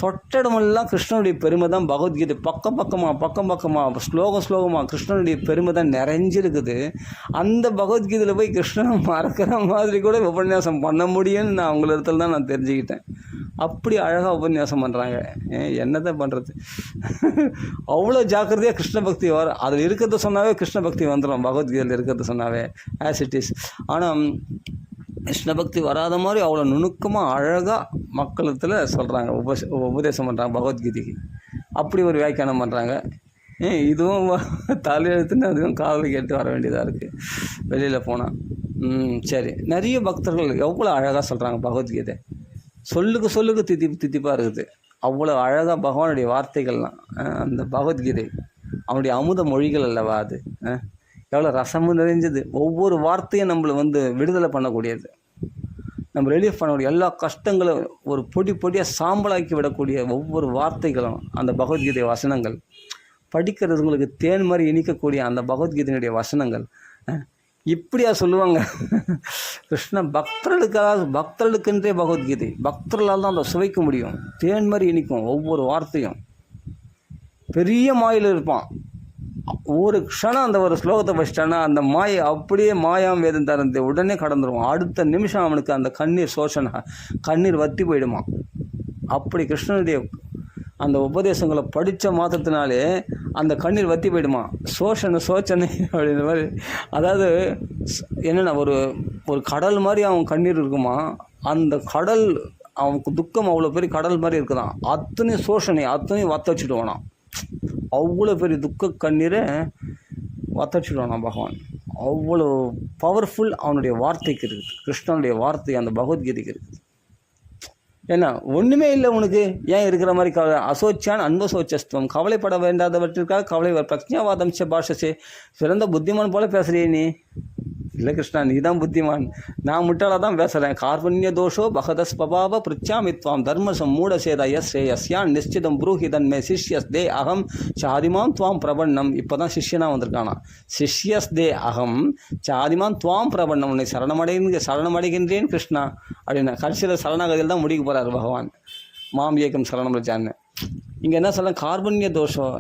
தொட்டடமெல்லாம் கிருஷ்ணனுடைய பெருமை தான். பகவத்கீதை பக்கம் பக்கமாக ஸ்லோகமாக கிருஷ்ணனுடைய பெருமை தான் நிறைஞ்சிருக்குது. அந்த பகவத்கீதையில் போய் கிருஷ்ணனை மறக்கிற மாதிரி கூட உபன்யாசம் பண்ண முடியும்னு நான் அவங்கள இடத்துல தான் நான் தெரிஞ்சுக்கிட்டேன். அப்படி அழகாக உபன்யாசம் பண்ணுறாங்க. என்னதான் பண்ணுறது, அவ்வளோ ஜாக்கிரதையாக கிருஷ்ண பக்தி வரும். அதில் இருக்கிறத சொன்னாவே கிருஷ்ண பக்தி வந்துடும், பகவத்கீதையில் இருக்கிறத சொன்னாவே ஆஸ் இட் இஸ். ஆனால் கிருஷ்ண பக்தி வராத மாதிரி அவ்வளோ நுணுக்கமாக அழகாக மக்களத்தில் சொல்கிறாங்க, உபதேசம் பண்ணுறாங்க பகவத்கீதைக்கு. அப்படி ஒரு வியாக்கியானம் பண்ணுறாங்க. இதுவும் தலையெழுத்துன்னு அதுவும் காதில் கேட்டு வர வேண்டியதாக இருக்குது வெளியில் போனால். சரி, நிறைய பக்தர்கள் எவ்வளோ அழகாக சொல்கிறாங்க பகவத்கீதை. சொல்லுக்கு தித்திப்பாக இருக்குது. அவ்வளோ அழகாக பகவானுடைய வார்த்தைகள்லாம், அந்த பகவத்கீதை அவனுடைய அமுத மொழிகள் அல்லவா அது, எவ்வளோ ரசமும் நிறைஞ்சது. ஒவ்வொரு வார்த்தையும் நம்மளை விடுதலை பண்ணக்கூடியது, நம்ம ரிலீஃப் பண்ணக்கூடிய எல்லா கஷ்டங்களும் ஒரு பொடியாக சாம்பலாக்கி விடக்கூடிய ஒவ்வொரு வார்த்தைகளும் அந்த பகவத்கீதை வசனங்கள். படிக்கிறதுங்களுக்கு தேன் மாதிரி இனிக்கக்கூடிய அந்த பகவத்கீதையினுடைய வசனங்கள். இப்படியா சொல்லுவாங்க கிருஷ்ண பக்தர்களுக்கென்றே பகவத்கீதை. பக்தர்களால் தான் அதை சுவைக்க முடியும். தேன் மாதிரி இனிக்கும் ஒவ்வொரு வார்த்தையும். பெரிய மாயில் இருப்பான், ஒரு க்ஷணம் அந்த ஒரு ஸ்லோகத்தை படிச்சிட்டானா அந்த மாயை அப்படியே மாயாம் வேதம் தரந்து உடனே கடந்துருவான். அடுத்த நிமிஷம் அவனுக்கு அந்த கண்ணீர் வற்றி போயிடுமா. அப்படி கிருஷ்ணனுடைய அந்த உபதேசங்களை படித்த மாத்திரத்தினாலே அந்த கண்ணீர் வற்றி போயிடுமா. சோச்சனை அப்படின்ற மாதிரி. அதாவது என்னென்னா ஒரு கடல் மாதிரி அவன் கண்ணீர் இருக்குமா. அந்த கடல் அவனுக்கு துக்கம் அவ்வளோ பெரிய கடல் மாதிரி இருக்குதான். அத்தனையும் வத்த வச்சுடுவானான். அவ்வளோ பெரிய துக்க கண்ணீரை வத்தச்சிடுவானா பகவான். அவ்வளோ பவர்ஃபுல் அவனுடைய வார்த்தைக்கு இருக்குது, கிருஷ்ணனுடைய வார்த்தை அந்த பகவத்கீதைக்கு இருக்குது. ஏன்னா ஒன்றுமே இல்லை உனக்கு, ஏன் இருக்கிற மாதிரி அசோச்சியான் அன்பசோச்சஸ்துவம், கவலைப்பட வேண்டாதவற்றிற்காக கவலை பிரக்ஞாவாதம் பாஷசே. சிறந்த புத்திமான் போல பேசுகிறே நீ. இல்லை கிருஷ்ணா, நீ தான் புத்திமான், நான் முட்டாளாக தான் பேசுகிறேன். கார்பண்ய தோஷோ பகதஸ் பபாவ பிரிச்சாமித்வாம் தர்மசம் மூடசேதய ஸ்ரேயஸ்யான் நிச்சிதம் புரூஹிதன் மே சிஷ்யஸ் தே அகம் சாதிமான் துவாம் பிரபண்ணம். இப்போ தான் சிஷ்யனாக வந்திருக்கானா. சிஷ்யஸ் தே அகம் சாதிமான் துவாம் பிரபண்ணம். உன்னை சரணமடைகின்றேன் கிருஷ்ணா அப்படின்னா கடைசியில் சரணாகதியில் தான் முடிக்க போகிறார் பகவான். மாம் ஏக்கம் சரணம் ரஜான்னு. இங்கே என்ன சொல்ல, கார்பண்ய தோஷம்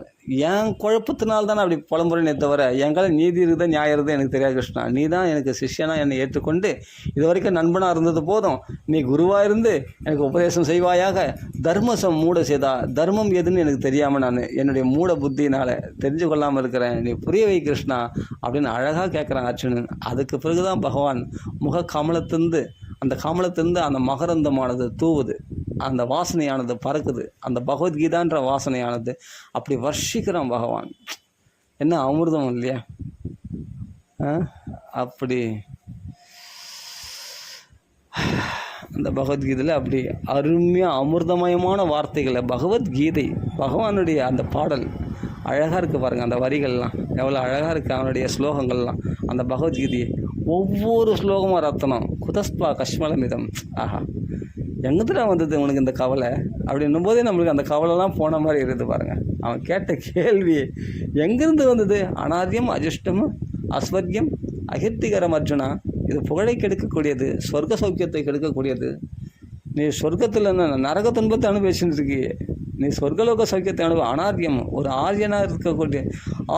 என் குழப்பத்தினால்தான் அப்படி புலம்புறேனே தவிர என் கால நீதி இருக்குதா நியாயம் இருக்குதா எனக்கு தெரியாது கிருஷ்ணா. நீ தான் எனக்கு சிஷ்யனாக என்னை ஏற்றுக்கொண்டு இது வரைக்கும் நண்பனாக இருந்தது போதும், நீ குருவாக இருந்து எனக்கு உபதேசம் செய்வாயாக. தர்மசம் மூட செய்தா, தர்மம் எதுன்னு எனக்கு தெரியாமல் நான் என்னுடைய மூட புத்தினால் தெரிஞ்சு கொள்ளாமல் இருக்கிறேன், நீ புரிய வை கிருஷ்ணா அப்படின்னு அழகாக கேட்குறான் அர்ஜுனன். அதுக்கு பிறகுதான் பகவான் முக கமலத்திலிருந்து அந்த மகரந்தமானது தூவுது, அந்த வாசனையானது பறக்குது, அந்த பகவத்கீதான்ற வாசனையானது அப்படி வர்ஷிக்கிறான் பகவான். என்ன அமிர்தம் இல்லையா? அப்படி அந்த பகவத்கீதையில் அப்படி அருமையாக அமிர்தமயமான வார்த்தைகளை பகவத்கீதை, பகவானுடைய அந்த பாடல் அழகாக இருக்குது பாருங்கள். அந்த வரிகள்லாம் எவ்வளோ அழகாக இருக்குது, அவனுடைய ஸ்லோகங்கள்லாம். அந்த பகவத்கீதையை ஒவ்வொரு ஸ்லோகமாக ரத்தனம். குதஸ்பா கஷ்மலமிதம். ஆஹா, எங்கத்துல வந்தது உனக்கு இந்த கவலை அப்படின்னும் போதே நம்மளுக்கு அந்த கவலைலாம் போன மாதிரி இருக்குது பாருங்கள். அவன் கேட்ட கேள்வி எங்கேருந்து வந்தது? அனாதியம் அஜிஷ்டமும் அஸ்வர்யம் அகிர்த்திகரம் அர்ஜுனா. இது புகழை கெடுக்கக்கூடியது, சொர்க்க சௌக்கியத்தை கெடுக்கக்கூடியது. நீ சொர்க்கத்தில் நரக துன்பத்தை அனுபவிச்சுட்டு இருக்கியே, நீ சொர்க்கலோக சௌக்கியத்தை அனுபவ அனார்யம். ஒரு ஆரியனாக இருக்கக்கூடிய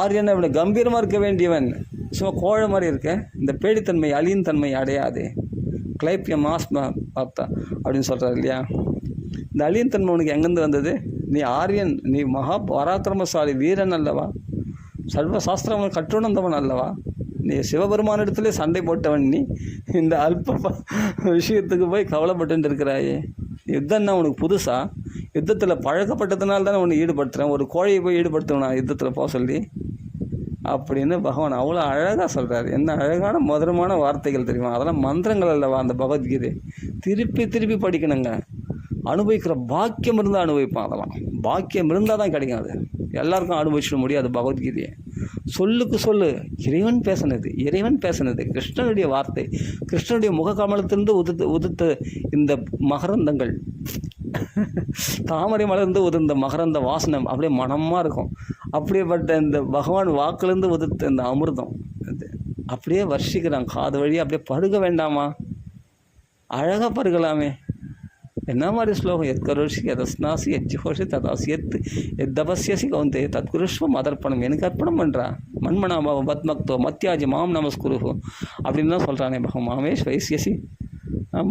ஆரியனை இவ்வளோ கம்பீரமாக இருக்க வேண்டியவன் சும்மா கோழை மாதிரி இருக்க. இந்த பேடித்தன்மை அழியின் தன்மை அடையாதே. கிளைப்பிய மாஸ் பார்த்தா அப்படின்னு சொல்கிறார் இல்லையா. இந்த அழியின் தன்மை உனக்கு எங்கேருந்து வந்தது? நீ ஆரியன், நீ மகா பராக்கிரமசாலி வீரன் அல்லவா, சர்வ சாஸ்திரம் கற்றுணர்ந்தவன் அல்லவா, நீ சிவபெருமான இடத்துல சண்டை போட்டவன். நீ இந்த அல்ப விஷயத்துக்கு போய் கவலைப்பட்டு இருக்கிறாயே. யுத்தம்னா உனக்கு புதுசா? யுத்தத்தில் பழக்கப்பட்டதுனால தானே உன்னை ஈடுபடுத்துகிறேன். ஒரு கோழையை போய் ஈடுபடுத்துவேனா யுத்தத்தில் போக சொல்லி அப்படின்னு பகவான் அவ்வளோ அழகாக சொல்கிறார். என்ன அழகான மதுரமான வார்த்தைகள் தெரியுமா? அதெல்லாம் மந்திரங்கள் அல்லவா அந்த பகவத்கீதை. திருப்பி திருப்பி படிக்கணுங்க. அனுபவிக்கிற பாக்கியம் இருந்தால் அனுபவிப்பான். அதெல்லாம் பாக்கியம் இருந்தால் தான் கிடைக்கும். அது எல்லாருக்கும் அனுபவிச்சிட முடியாது பகவத்கீதையை. சொல்லுக்கு சொல்லு இறைவன் பேசினது, இறைவன் பேசினது, கிருஷ்ணனுடைய வார்த்தை, கிருஷ்ணனுடைய முகக்கமலத்திலிருந்து உதித்த இந்த மகரந்தங்கள், தாமரை மலர்ந்து உதிர்ந்த மகரந்த வாசனம் அப்படியே மனமாக இருக்கும். அப்படியேப்பட்ட இந்த பகவான் வாக்குலேருந்து உதிர்த்த இந்த அமிர்தம் அப்படியே வர்ஷிக்கிறான் காது வழியாக. அப்படியே பருக வேண்டாமா? அழகாக பருகலாமே. என்ன மாதிரி ஸ்லோகம்? எத் கரோஷி எதஸ்னாசி எஜ்ஜுஹோஷி ததாசி எத் தபஸ்யசி கவுந்தே தத்குருஷ்வம் அதர்ப்பணம். எனக்கு அர்ப்பணம் பண்ணுறா. மண்மனாபாவ பத்மக்தோ மத்தியாஜி மாம் நமஸ்குருஹு அப்படின்னு தான் சொல்கிறானே பகம். மாமேஷ் வைசியசி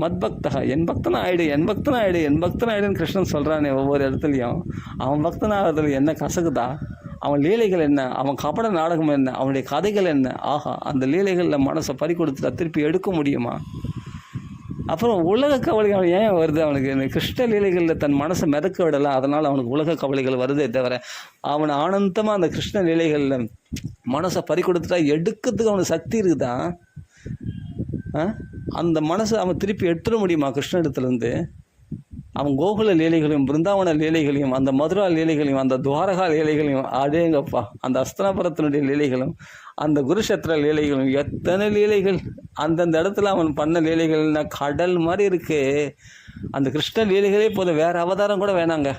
மத்பக்தா, என் பக்தனா ஆயிடு, என் பக்தனா ஆயிடு, என் பக்தனா ஆயிடுன்னு கிருஷ்ணன் சொல்கிறானே ஒவ்வொரு இடத்துலையும். அவன் பக்தனாகிறதுல என்ன கசகுதா? அவன் லீலைகள் என்ன, அவன் கபட நாடகம் என்ன, அவனுடைய கதைகள் என்ன? ஆஹா, அந்த லீலைகளில் மனசை பறி கொடுத்துட்டா திருப்பி எடுக்க முடியுமா? அப்புறம் உலக கவலைகள் ஏன் வருது அவனுக்கு? கிருஷ்ண லீலைகளில் தன் மனசை மிதக்க விடலாம், அதனால் அவனுக்கு உலக கவலைகள் வருதே தவிர அவன் ஆனந்தமாக அந்த கிருஷ்ண லீலைகளில் மனசை பறி கொடுத்துட்டா எடுக்கிறதுக்கு அவனுக்கு சக்தி இருக்குதா? அந்த மனசை அவன் திருப்பி எடுத்துட முடியுமா கிருஷ்ணனிடத்துலேருந்து? அவன் கோகுல லீலைகளையும் பிருந்தாவன லீலைகளையும் அந்த மதுரா லீலைகளையும் அந்த துவாரகா லீலைகளையும் அடேங்கப்பா, அந்த அஸ்தனாபுரத்தினுடைய லீலைகளும் அந்த குருஷத்திர லீலைகளும் எத்தனை லீலைகள் அந்தந்த இடத்துல அவன் பண்ண லீலைகள்னா கடல் மாதிரி இருக்கு. அந்த கிருஷ்ண லீலைகளே போதும், வேறு அவதாரம் கூட வேணாங்க.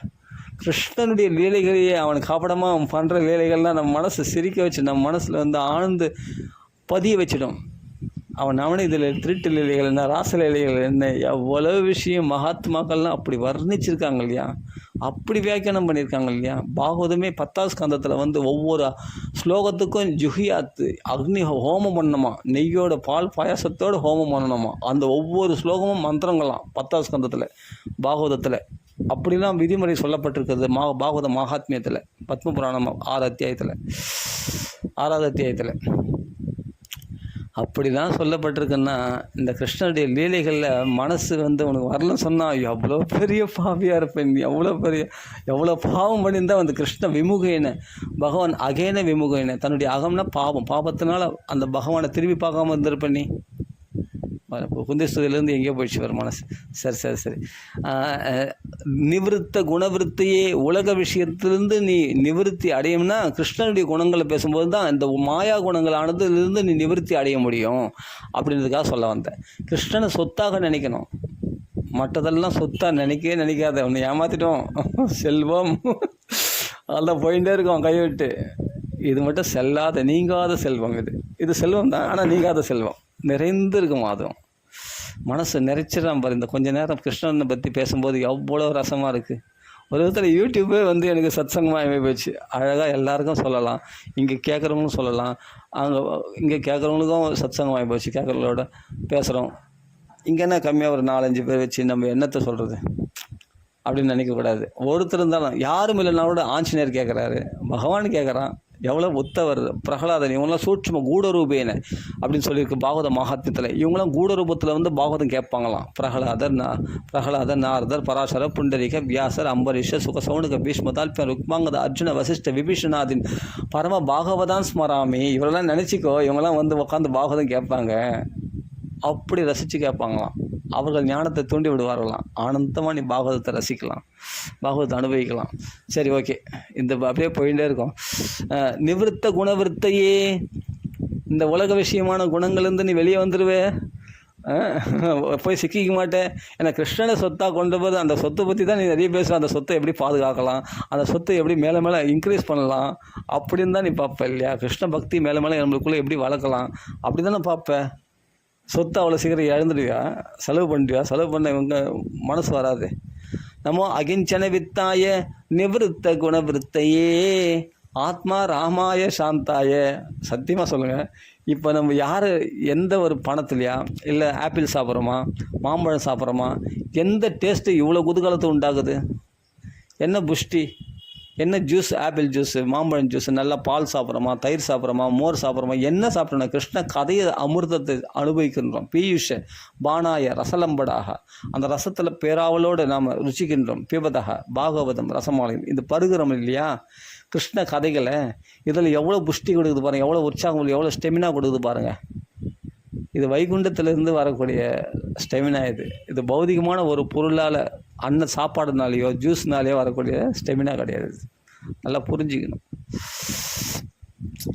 கிருஷ்ணனுடைய லீலைகளையே அவன் காப்படமாக அவன் பண்ணுற லீலைகள்லாம் நம்ம மனசை சிரிக்க வச்சு நம்ம மனசில் வந்து ஆழ்ந்து பதிய வச்சிடும். அவனே இதில் திருட்டு லீலைகள் என்ன, ராச லீலைகள் என்ன, எவ்வளோ விஷயம் மகாத்மாக்கள்லாம் அப்படி வர்ணிச்சிருக்காங்க இல்லையா, அப்படி வியாக்கியானம் பண்ணியிருக்காங்க இல்லையா. பாகவதமே 10ஆம் ஸ்கந்தத்தில் வந்து ஒவ்வொரு ஸ்லோகத்துக்கும் ஜுஹியாத்து அக்னி ஹோமம் பண்ணணுமா, நெய்யோட பால் பாயாசத்தோடு ஹோமம் பண்ணணுமா. அந்த ஒவ்வொரு ஸ்லோகமும் மந்திரங்களாம் 10ஆம் ஸ்கந்தத்தில் பாகவதத்தில் அப்படிலாம் விதிமுறை சொல்லப்பட்டிருக்கிறது. பாகவத மகாத்மியத்தில் பத்ம புராணம் 6ஆவது அத்தியாயத்தில் அப்படி தான் சொல்லப்பட்டிருக்குன்னா, இந்த கிருஷ்ணனுடைய லீலைகளில் மனசு வந்து உனக்கு வரலன்னு சொன்னால் எவ்வளோ பெரிய பாவியாக இருப்பேன், எவ்வளோ பாவம் பண்ணியிருந்தால் அந்த கிருஷ்ண விமுகையின பகவான் அகேன விமுகையின, தன்னுடைய அகம்னா பாவத்தினால அந்த பகவானை திரும்பி பார்க்காம இருந்திருப்பேன். நீ குந்திஸ்துதிலேருந்து எங்கேயோ போயிடுச்சு வரும் மனசு. சரி நிவிருத்த குணவிருத்தியே உலக விஷயத்திலிருந்து நீ நிவிருத்தி அடையும்னா கிருஷ்ணனுடைய குணங்களை பேசும்போது தான் இந்த மாயா குணங்களானதுலேருந்து நீ நிவிருத்தி அடைய முடியும் அப்படின்றதுக்காக சொல்ல வந்தேன். கிருஷ்ணனை சொத்தாக நினைக்கணும், மற்றதெல்லாம் சொத்தாக நினைக்காத. ஒன்று ஏமாற்றிட்டோம், செல்வம் அதெல்லாம் போயிட்டே இருக்கோம் கைவிட்டு. இது மட்டும் செல்லாத நீங்காத செல்வம். இது செல்வம் தான், ஆனால் நீங்காத செல்வம் நிறைந்து இருக்கும். அதுவும் மனசு நிறைச்சிடாம பாரு. இந்த கொஞ்ச நேரம் கிருஷ்ணனை பற்றி பேசும்போது எவ்வளோ ரசமாக இருக்குது. ஒரு விதத்தில் யூடியூப்பே வந்து எனக்கு சத்சங்கமாக போயிடுச்சு. அழகாக எல்லாருக்கும் சொல்லலாம், இங்கே கேட்குறவங்களும் சொல்லலாம், இங்கே கேட்குறவங்களுக்கும் சத்சங்கமாக போச்சு. கேட்குறவங்களோட பேசுகிறோம். இங்கே என்ன கம்மியாக ஒரு 4-5 பேர் வச்சு நம்ம என்னத்தை சொல்கிறது அப்படின்னு நினைக்கக்கூடாது. ஒருத்தர் இருந்தாலும் யாரும் இல்லைனா கூட ஆஞ்சநேயர் கேட்குறாரு, பகவான் கேட்குறான். எவ்வளோ உத்தவர் பிரகலாதன் இவங்களாம் சூட்சும கூடரூபேன அப்படின்னு சொல்லியிருக்கு பாகவத மகாத்மியத்தில். இவங்களாம் கூடரூபத்தில் வந்து பாகவதம் கேட்பாங்களாம். பிரகலாதர் நாரதர் பராசரர் புண்டரிக வியாசர் அம்பரீஷர் சுகசௌனுக பீஷ்மதால்பியன் ருக்மாங்கத அர்ஜுன வசிஷ்ட விபீஷணாதின் பரம பாகவதான் ஸ்மராமி. இவரெல்லாம் நினச்சிக்கோ, இவங்கெல்லாம் வந்து உட்காந்து பாகவதம் கேட்பாங்க, அப்படி ரசித்து கேட்பாங்களாம். அவர்கள் ஞானத்தை தூண்டி விடுவார்களாம். ஆனந்தமாக நீ பாகவதத்தை ரசிக்கலாம், பாகவதத்தை அனுபவிக்கலாம். சரி, ஓகே, இந்த அப்படியே போயிட்டே இருக்கும். நிவிருத்த குணவிருத்தையே, இந்த உலக விஷயமான குணங்கள்லேருந்து நீ வெளியே வந்துடுவே, போய் சிக்கிக்க மாட்டேன். ஏன்னா கிருஷ்ணனை சொத்தாக கொண்ட போது அந்த சொத்தை பற்றி தான் நீ நிறைய பேசுகிற. அந்த சொத்தை எப்படி பாதுகாக்கலாம், அந்த சொத்தை எப்படி மேலே இன்க்ரீஸ் பண்ணலாம் அப்படின்னு தான் நீ பார்ப்ப இல்லையா. கிருஷ்ண பக்தி மேலே நம்மளுக்குள்ளே எப்படி வளர்க்கலாம் அப்படி தானே பார்ப்பேன். சொத்தை அவ்வளோ சீக்கிரம் இழந்துடுவியா, செலவு பண்ணிடுவியா? செலவு பண்ண இவங்க மனசு வராது. நம்ம அகிஞ்சன வித்தாய நிவிருத்த குணவிருத்தையே ஆத்மா ராமாய சாந்தாய. சத்தியமாக சொல்லுங்கள், இப்போ நம்ம யார் எந்த ஒரு பணத்துலையா இல்லை ஆப்பிள் சாப்பிட்றோமா மாம்பழம் சாப்பிட்றோமா, எந்த டேஸ்ட்டு இவ்வளோ குதூகலத்தை உண்டாகுது? என்ன புஷ்டி, என்ன ஜூஸ், ஆப்பிள் ஜூஸு மாம்பழம் ஜூஸு, நல்லா பால் சாப்பிட்றோமா தயிர் சாப்பிட்றோமா மோர் சாப்பிட்றோமா, என்ன சாப்பிட்றோம்? கிருஷ்ண கதையை அமிர்தத்தை அனுபவிக்கின்றோம். பீயுஷ பானாய ரசலம்படாக, அந்த ரசத்தில் பேராவலோடு நாம் ருச்சிக்கின்றோம். பிபதக பாகவதம் ரசமாலயம், இது பருகிறோம் இல்லையா கிருஷ்ண கதைகளை. இதில் எவ்வளோ புஷ்டி கொடுக்குது பாருங்கள், எவ்வளோ உற்சாகம், எவ்வளோ ஸ்டெமினா கொடுக்குது பாருங்கள். இது வைகுண்டத்திலிருந்து வரக்கூடிய ஸ்டெமினா. இது பௌதிகமான ஒரு பொருளால் சாப்பாடுனாலேயோ ஜூஸ்னாலேயோ வரக்கூடிய ஸ்டெமினா கிடையாது. நல்லா புரிஞ்சுக்கணும்.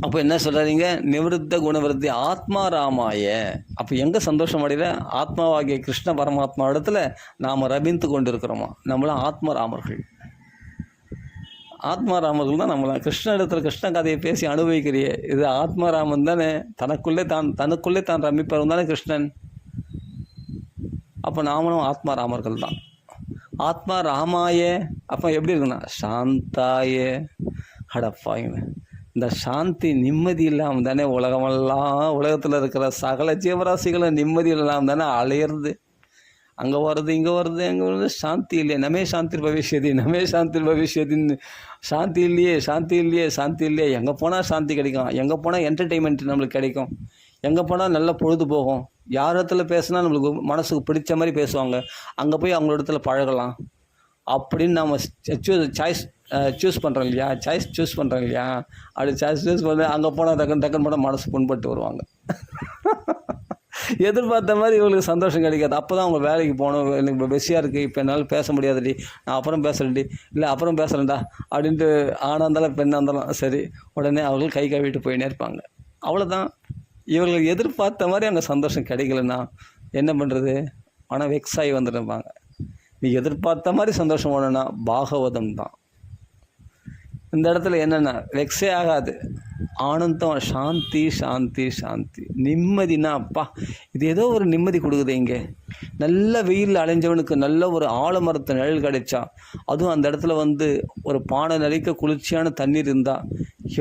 அப்போ என்ன சொல்கிறீங்க? நிவிருத்த குணவிருத்தி ஆத்மா ராமாய. அப்போ எங்கே சந்தோஷம் அடைகிற? ஆத்மாவாகிய கிருஷ்ண பரமாத்மா இடத்துல நாம் ரபிந்து கொண்டு இருக்கிறோமா? நம்மளாம் ஆத்மராமர்கள். ஆத்மாராமர்கள் தான் நம்மளாம். கிருஷ்ண இடத்துல கிருஷ்ண கதையை பேசி அனுபவிக்கிறியே, இது ஆத்மாராமன் தானே. தனக்குள்ளே தான் ரமிப்பவன் தானே கிருஷ்ணன். அப்போ நாமளும் ஆத்மாராமர்கள் தான். ஆத்மா ராமாய அப்போ எப்படி இருக்குண்ணா? சாந்தாய. அடப்பாங்க, இந்த சாந்தி நிம்மதி இல்லாமல் தானே உலகத்தில் இருக்கிற சகல ஜீவராசிகளும் நிம்மதி இல்லாமல் தானே அலையிறது. அங்கே வருது இங்கே வருது அங்கே வருது, சாந்தி இல்லையே. நமே சாந்தி பவிஷ்யதின்னு சாந்தி இல்லையே. எங்கே போனால் சாந்தி கிடைக்கும், எங்கே போனால் என்டர்டெயின்மெண்ட் நம்மளுக்கு கிடைக்கும், எங்கே போனால் நல்ல பொழுது போகும். யார் இடத்துல பேசுனா நம்மளுக்கு மனசுக்கு பிடிச்ச மாதிரி பேசுவாங்க, அங்கே போய் அவங்கள இடத்துல பழகலாம் அப்படின்னு நம்ம சூஸ் பண்ணுறோம் இல்லையா. சூஸ் பண்ணுறோம் இல்லையா. அப்படி சூஸ் பண்ணி அங்கே போனால் டக்குன்னு போனால் மனசு புண்பட்டு வருவாங்க. எதிர்பார்த்த மாதிரி இவங்களுக்கு சந்தோஷம் கிடைக்காது. அப்போ தான் அவங்க வேலைக்கு போகணும், எனக்கு இப்போ பிஸியாக இருக்குது, இப்போ என்னால் பேச முடியாதுடி, நான் அப்புறம் பேசுகிறேன்டி, இல்லை அப்புறம் பேசுகிறேன்டா அப்படின்ட்டு ஆணாக இருந்தாலும் பெண்ணாக இருந்தாலும் சரி, உடனே அவர்கள் கை கழுவிட்டு போயினே இருப்பாங்க. அவ்வளோதான். இவங்களுக்கு எதிர்பார்த்த மாதிரி அங்கே சந்தோஷம் கிடைக்கலன்னா என்ன பண்ணுறது? ஆனால் வெக்ஸாகி வந்துருப்பாங்க. நீ எதிர்பார்த்த மாதிரி சந்தோஷம் வேணும்னா பாகவதம் தான். இந்த இடத்துல என்னென்னா வெக்ஸே ஆகாது, ஆனந்தம், சாந்தி. நிம்மதினா அப்பா இது ஏதோ ஒரு நிம்மதி கொடுக்குது. இங்கே நல்ல வெயில் அலைஞ்சவனுக்கு நல்ல ஒரு ஆலமரத்து நிழல் கிடைச்சா, அதுவும் அந்த இடத்துல ஒரு பானை நிறைக்க குளிர்ச்சியான தண்ணீர் இருந்தால்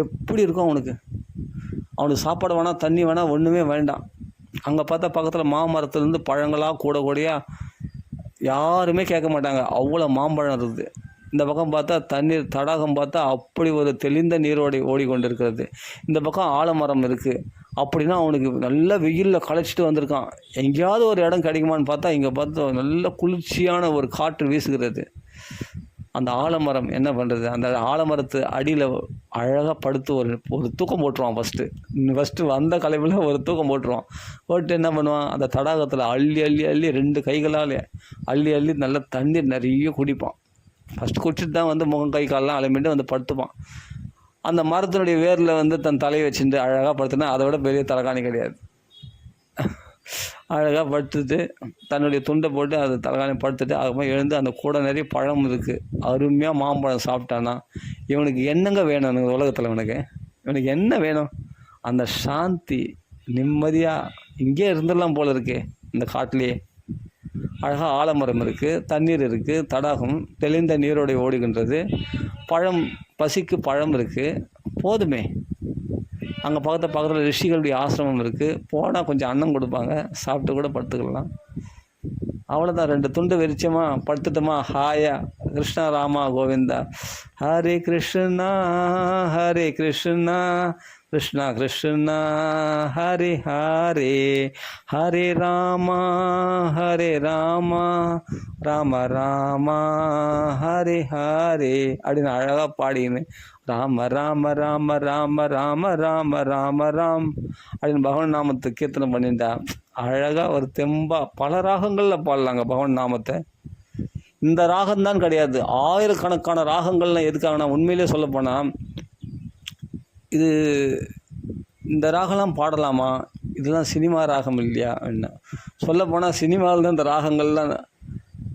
எப்படி இருக்கும் அவனுக்கு? அவனுக்கு சாப்பாடு வேணாம், தண்ணி வேணாம், ஒன்றுமே வேண்டாம். அங்கே பார்த்தா பக்கத்தில் மாமரத்துலேருந்து பழங்களாக கூடக்கூடியாக யாருமே கேட்க மாட்டாங்க, அவ்வளோ மாம்பழம் இருக்குது. இந்த பக்கம் பார்த்தா தண்ணீர் தடாகம் பார்த்தா அப்படி ஒரு தெளிந்த நீரோடி ஓடிக்கொண்டு இருக்கிறது. இந்த பக்கம் ஆலமரம் இருக்குது. அப்படின்னா அவனுக்கு நல்ல வெயிலில் களைச்சிட்டு வந்திருக்கான், எங்கேயாவது ஒரு இடம் கிடைக்குமான்னு பார்த்தா இங்கே பார்த்தா நல்ல குளிர்ச்சியான ஒரு காற்று வீசுகிறது. அந்த ஆலமரம் என்ன பண்ணுறது? அந்த ஆலமரத்து அடியில் அழகாக படுத்து ஒரு தூக்கம் போட்டுருவான். ஃபஸ்ட்டு வந்த கலைப்பில் ஒரு தூக்கம் போட்டு என்ன பண்ணுவான்? அந்த தடாகத்தில் அள்ளி 2 கைகளால் அள்ளி நல்லா தண்ணீர் நிறைய குடிப்பான். ஃபஸ்ட்டு குடிச்சிட்டு தான் முகம் கை காலெலாம் அலம்பிட்டு படுத்துப்பான். அந்த மரத்தினுடைய வேரில் தன் தலையை வச்சுட்டு அழகாக படுத்துனா அதை விட பெரிய தலைகாணி கிடையாது. அழகாக படுத்துட்டு தன்னுடைய துண்டை போட்டு அது தலைகாணி படுத்துட்டு அதுக்கப்புறம் எழுந்து அந்த கூட நிறைய பழம் இருக்குது, அருமையாக மாம்பழம் சாப்பிட்டானா இவனுக்கு என்னங்க வேணும்? உலகத்தில் இவனுக்கு என்ன வேணும்? அந்த சாந்தி, நிம்மதியாக இங்கே இருந்துடலாம் போல இருக்கே. இந்த காட்டிலேயே அழகாக ஆலமரம் இருக்குது, தண்ணீர் இருக்குது, தடாகம் தெளிந்த நீரோடை ஓடுகின்றது, பழம், பசிக்கு பழம் இருக்குது, போதுமே. அங்கே பக்கத்தில் ரிஷிகளுடைய ஆசிரமம் இருக்குது, போனால் கொஞ்சம் அன்னம் கொடுப்பாங்க, சாப்பிட்டு கூட படுத்துக்கலாம். அவ்வளோதான். 2 துண்டு வெறிச்சமாக படுத்துட்டோமா ஹாயா, கிருஷ்ணா ராமா கோவிந்தா, ஹரே கிருஷ்ணா கிருஷ்ணா கிருஷ்ணா ஹரே ஹரே, ஹரே ராமா ராம ராமா ஹரே ஹரே அப்படின்னு அழகாக பாடின்னு ராம ராம ராம ராம ராம ராம ராம ராம் அப்படின்னு பகவான் நாமத்தை கீர்த்தனை பண்ணிட்டா அழகாக ஒரு தெம்பாக பல ராகங்களில் பாடலாங்க பகவான் நாமத்தை. இந்த ராகம்தான் கிடையாது, ஆயிரக்கணக்கான ராகங்கள்லாம் எதுக்காகனா உண்மையிலே சொல்லப்போனால் இது இந்த ராகம்லாம் பாடலாமா, இதெல்லாம் சினிமா ராகம் இல்லையா என்ன சொல்லப்போனால் சினிமாவில் தான் இந்த ராகங்கள்லாம்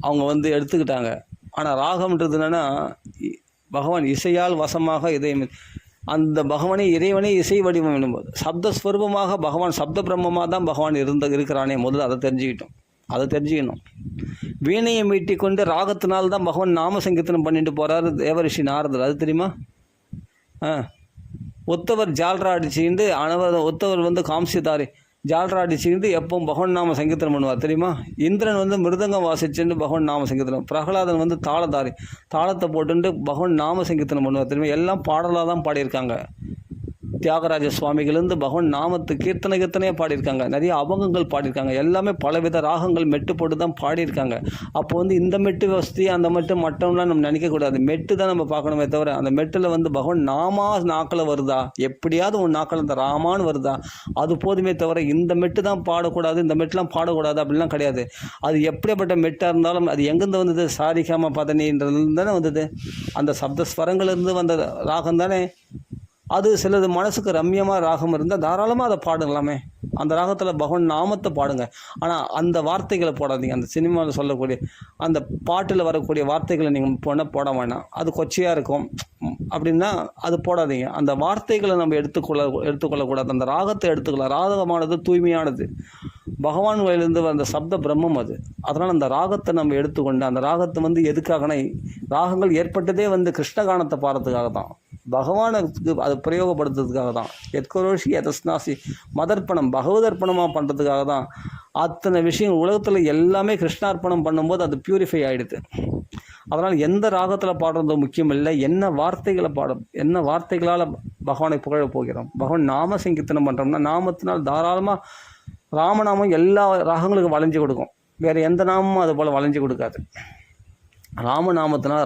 அவங்க எடுத்துக்கிட்டாங்க. ஆனால் ராகம்ன்றது என்னென்னா பகவான் இசையால் வசமாக இதயம், அந்த பகவானே இறைவனே இசை வடிவம் என்னும்போது சப்தஸ்வரூபமாக பகவான் சப்த பிரம்மமாக தான் பகவான் இருக்கிறானே முதல்ல அதை தெரிஞ்சுக்கிட்டோம். அதை தெரிஞ்சுக்கணும். வீணையை மீட்டி கொண்டு ராகத்தினால்தான் பகவான் நாம சங்கீர்த்தனம் பண்ணிட்டு போகிறாரு தேவரிஷி நாரதர். அது தெரியுமா? ஒத்தவர் ஜால்ரா அடிச்சுக்கிண்டு ஒத்தவர் வந்து காம்சிதாரி ஜால்ரா அடிச்சுக்கிட்டு எப்பவும் பகவான் நாம சங்கீர்த்தனம் பண்ணுவார் தெரியுமா? இந்திரன் வந்து மிருதங்கம் வாசிச்சுட்டு பகவான் நாம சங்கீர்த்தனம், பிரகலாதன் வந்து தாளதாரி தாளத்தை போட்டுட்டு பகவான் நாம சங்கீர்த்தனம் பண்ணுவார் தெரியுமா? எல்லாம் பாடலாக தான் பாடியிருக்காங்க. தியாகராஜ சுவாமிகளிருந்து பகவான் நாமத்து கீர்த்தனையாக பாடியிருக்காங்க. நிறைய அபங்கங்கள் பாடியிருக்காங்க. எல்லாமே பலவித ராகங்கள் மெட்டு போட்டு தான் பாடியிருக்காங்க. அப்போ வந்து இந்த மெட்டு வசதி அந்த மெட்டு மட்டம்லாம் நம்ம நினைக்கக்கூடாது. மெட்டு தான் நம்ம பார்க்கணுமே தவிர அந்த மெட்டில் வந்து பகவான் நாமா நாக்கில் வருதா, எப்படியாவது ஒரு நாக்கில் இந்த ராமான்னு வருதா, அது போதுமே தவிர இந்த மெட்டு தான் பாடக்கூடாது, இந்த மெட்டுலாம் பாடக்கூடாது அப்படிலாம் கிடையாது. அது எப்படிப்பட்ட மெட்டாக இருந்தாலும் அது எங்கேருந்து வந்தது? சாரிகாம பதனின்றதுலேருந்து தானே வந்தது. அந்த சப்தஸ்வரங்கள்லேருந்து வந்த ராகம் தானே அது. சிலது மனசுக்கு ரம்யமாக ராகம் இருந்தால் தாராளமாக அதை பாடுங்களாமே. அந்த ராகத்தில் பகவான் நாமத்தை பாடுங்க. ஆனால் அந்த வார்த்தைகளை போடாதீங்க. அந்த சினிமாவில் சொல்லக்கூடிய அந்த பாட்டில் வரக்கூடிய வார்த்தைகளை நீங்கள் போட வேணாம். அது கொச்சையாக இருக்கும் அப்படின்னா அது போடாதீங்க. அந்த வார்த்தைகளை நம்ம எடுத்துக்கொள்ளக்கூடாது. அந்த ராகத்தை எடுத்துக்கலாம். ராகமானது தூய்மையானது, பகவான் வழியிலிருந்து அந்த சப்த பிரம்மம் அது. அதனால் அந்த ராகத்தை நம்ம எடுத்துக்கொண்டு அந்த ராகத்தை வந்து எதுக்காகனா, ராகங்கள் ஏற்பட்டதே வந்து கிருஷ்ணகானத்தை பாடுறதுக்காக தான், பகவானுக்கு அது பிரயோகப்படுத்துறதுக்காக தான். எத்கரோஷி எதஸ்னாசி மதர்ப்பணம் பகவதர்ப்பணமாக பண்ணுறதுக்காக தான். அத்தனை விஷயம் உலகத்தில் எல்லாமே கிருஷ்ணார்ப்பணம் பண்ணும்போது அது பியூரிஃபை ஆகிடுது. அதனால் எந்த ராகத்தில் பாடுறது முக்கியம் இல்லை, என்ன வார்த்தைகளை என்ன வார்த்தைகளால் பகவானை புகழ போகிறோம். பகவான் நாம சங்கீர்த்தனம் பண்ணுறோம்னா நாமத்தினால் தாராளமாக ராமநாமம் எல்லா ராகங்களுக்கும் வளைஞ்சு கொடுக்கும். வேறு எந்த நாமமும் அது போல் வளைஞ்சு கொடுக்காது. ராமநாமத்தினால்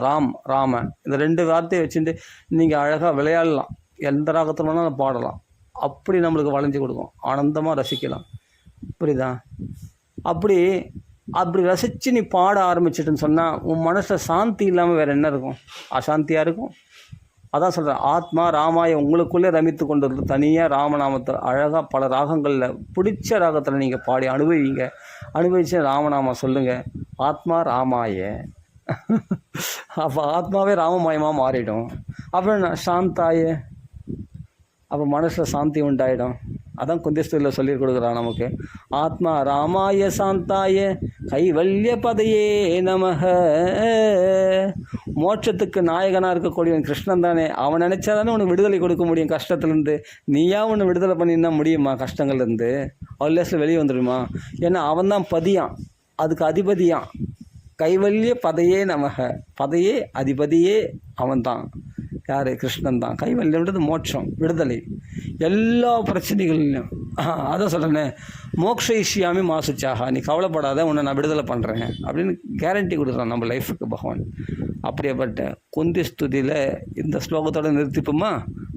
ராம இந்த 2 வார்த்தையை வச்சுட்டு நீங்கள் அழகாக விளையாடலாம். எந்த ராகத்தில் வேணாலும் பாடலாம். அப்படி நம்மளுக்கு வளைஞ்சு கொடுக்கும். ஆனந்தமாக ரசிக்கலாம். புரியுதா? அப்படி ரசித்து நீ பாட ஆரம்பிச்சிட்டுன்னு சொன்னால் உன் மனசில் சாந்தி இல்லாமல் வேறு என்ன இருக்கும்? அசாந்தியாக இருக்கும். அதான் சொல்கிறேன், ஆத்மா ராமாய உங்களுக்குள்ளே ரமித்து கொண்டு வந்து தனியாக ராமநாமத்தை அழகாக பல ராகங்களில் பிடிச்ச ராகத்தில் நீங்கள் பாடி அனுபவிச்சு ராமநாமம் சொல்லுங்கள். ஆத்மா ராமாய அப்போ ஆத்மாவே ராமமயமாக மாறிடும். அப்புறம் சாந்தாய அப்போ மனசில் சாந்தி உண்டாயிடும். அதான் குந்திஸ்தூரில் சொல்லி கொடுக்குறான் நமக்கு. ஆத்மா ராமாய சாந்தாய கைவல்ய பதையே நமக. மோட்சத்துக்கு நாயகனாக இருக்கக்கூடியவன் கிருஷ்ணன் தானே. அவன் நினச்சா தானே உனக்கு விடுதலை கொடுக்க முடியும் கஷ்டத்துலேருந்து. நீயா ஒன்று விடுதலை பண்ணினா முடியுமா கஷ்டங்கள்லேருந்து? அவ்வளோ வெளியே வந்துடுமா? ஏன்னா அவன் தான் பதியான், அதுக்கு அதிபதியான். கைவல்ய பதையே நமக, பதையே அதிபதியே அவன்தான். யார்? கிருஷ்ணன் தான். கைவல்யம்ன்றது மோட்சம், விடுதலை எல்லா பிரச்சனைகள்லையும். அதான் சொல்கிறேனே, மோக்ஷயிஷ்யாமி மாசுச்சாகா, நீ கவலைப்படாத, உன்னை நான் விடுதலை பண்ணுறேன் அப்படின்னு கேரண்டி கொடுக்குறான் நம்ம லைஃபுக்கு பகவான். அப்படியேப்பட்ட குந்தி ஸ்துதியில் இந்த ஸ்லோகத்தோடு நிறுத்திப்போமா?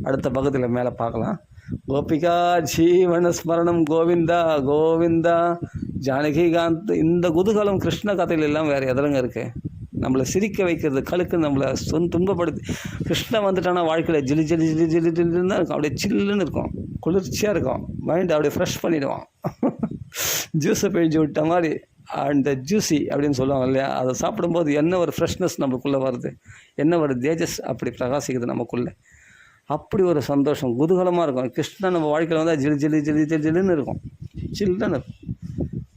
அடுத்த பக்கத்தில் மேலே பார்க்கலாம். கோபிகா ஜீவன ஸ்மரணம் கோவிந்தா கோவிந்தா ஜானகிகாந்த். இந்த குதூகலம் கிருஷ்ண கதையில் எல்லாம் வேறு எதிரங்க இருக்குது. நம்மளை சிரிக்க வைக்கிறது, கழுக்கு நம்மளை துன்பப்படுத்தி. கிருஷ்ணன் வந்துட்டானா வாழ்க்கையில் ஜிலி ஜிலி ஜிலி ஜிலி ஜில்லுன்னு தான் இருக்கும். அப்படியே சில்லுன்னு இருக்கும், குளிர்ச்சியாக இருக்கும், மைண்ட் அப்படியே ஃப்ரெஷ் பண்ணிவிடுவான். ஜூஸை பிழிஞ்சு விட்ட மாதிரி அந்த ஜூஸி அப்படின்னு சொல்லுவாங்க இல்லையா, அதை சாப்பிடும்போது என்ன ஒரு ஃப்ரெஷ்னஸ் நமக்குள்ளே வருது, என்ன ஒரு தேஜஸ் அப்படி பிரகாசிக்குது நமக்குள்ளே. அப்படி ஒரு சந்தோஷம், குதூகலமாக இருக்கும். கிருஷ்ணன் நம்ம வாழ்க்கையில் வந்தால் ஜிலி ஜிலி ஜிலி ஜிலி ஜில்லுன்னு இருக்கும், சில்லுன்னு இருக்கும்.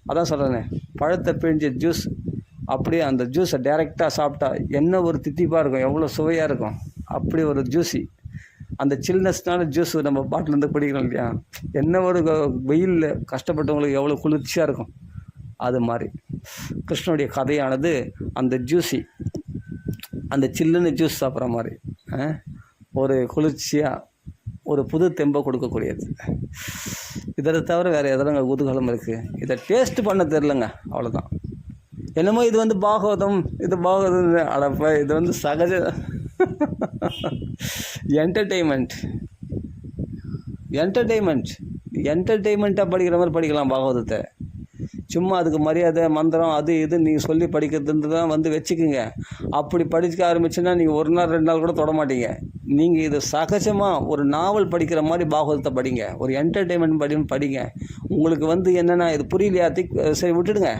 அதான் சொல்கிறேனே, பழத்தை பிழிஞ்ச ஜூஸ் அப்படியே அந்த ஜூஸை டைரெக்டாக சாப்பிட்டா என்ன ஒரு தித்திப்பாக இருக்கும், எவ்வளோ சுவையாக இருக்கும். அப்படி ஒரு ஜூஸி அந்த சில்னஸ்னால ஜூஸ் நம்ம பாட்டிலேருந்து குடிக்கிறோம் இல்லையா, என்ன ஒரு வெயிலில் கஷ்டப்பட்டவங்களுக்கு எவ்வளோ குளிர்ச்சியாக இருக்கும். அது மாதிரி கிருஷ்ணனுடைய கதையானது அந்த ஜூஸி, அந்த சில்லுன்னு ஜூஸ் சாப்பிட்ற மாதிரி ஒரு குளிர்ச்சியாக ஒரு புது தெம்பை கொடுக்கக்கூடியது. இதை தவிர வேறு எதிரங்க குதூகலம் இருக்குது. இதை டேஸ்ட் பண்ண தெரிலங்க, அவ்வளோதான். என்னமோ இது வந்து பாகவதம், இது பாகவதம் அடப்ப, இது வந்து சகஜ என்டர்டெயின்மெண்ட்டாக படிக்கிற மாதிரி படிக்கலாம் பாகவதத்தை. சும்மா அதுக்கு மரியாதை மந்திரம் அது இது நீங்கள் சொல்லி படிக்கிறது தான் வந்து வச்சுக்கோங்க. அப்படி படிக்க ஆரம்பிச்சுன்னா நீங்கள் 1 நாள் 2 நாள் கூட தொட மாட்டீங்க. நீங்கள் இது சகஜமாக ஒரு நாவல் படிக்கிற மாதிரி பாகவதத்தை படிங்க, ஒரு என்டர்டெயின்மெண்ட் படிங்க. உங்களுக்கு வந்து என்னென்னா இது புரியலையா, சரி விட்டுடுங்க.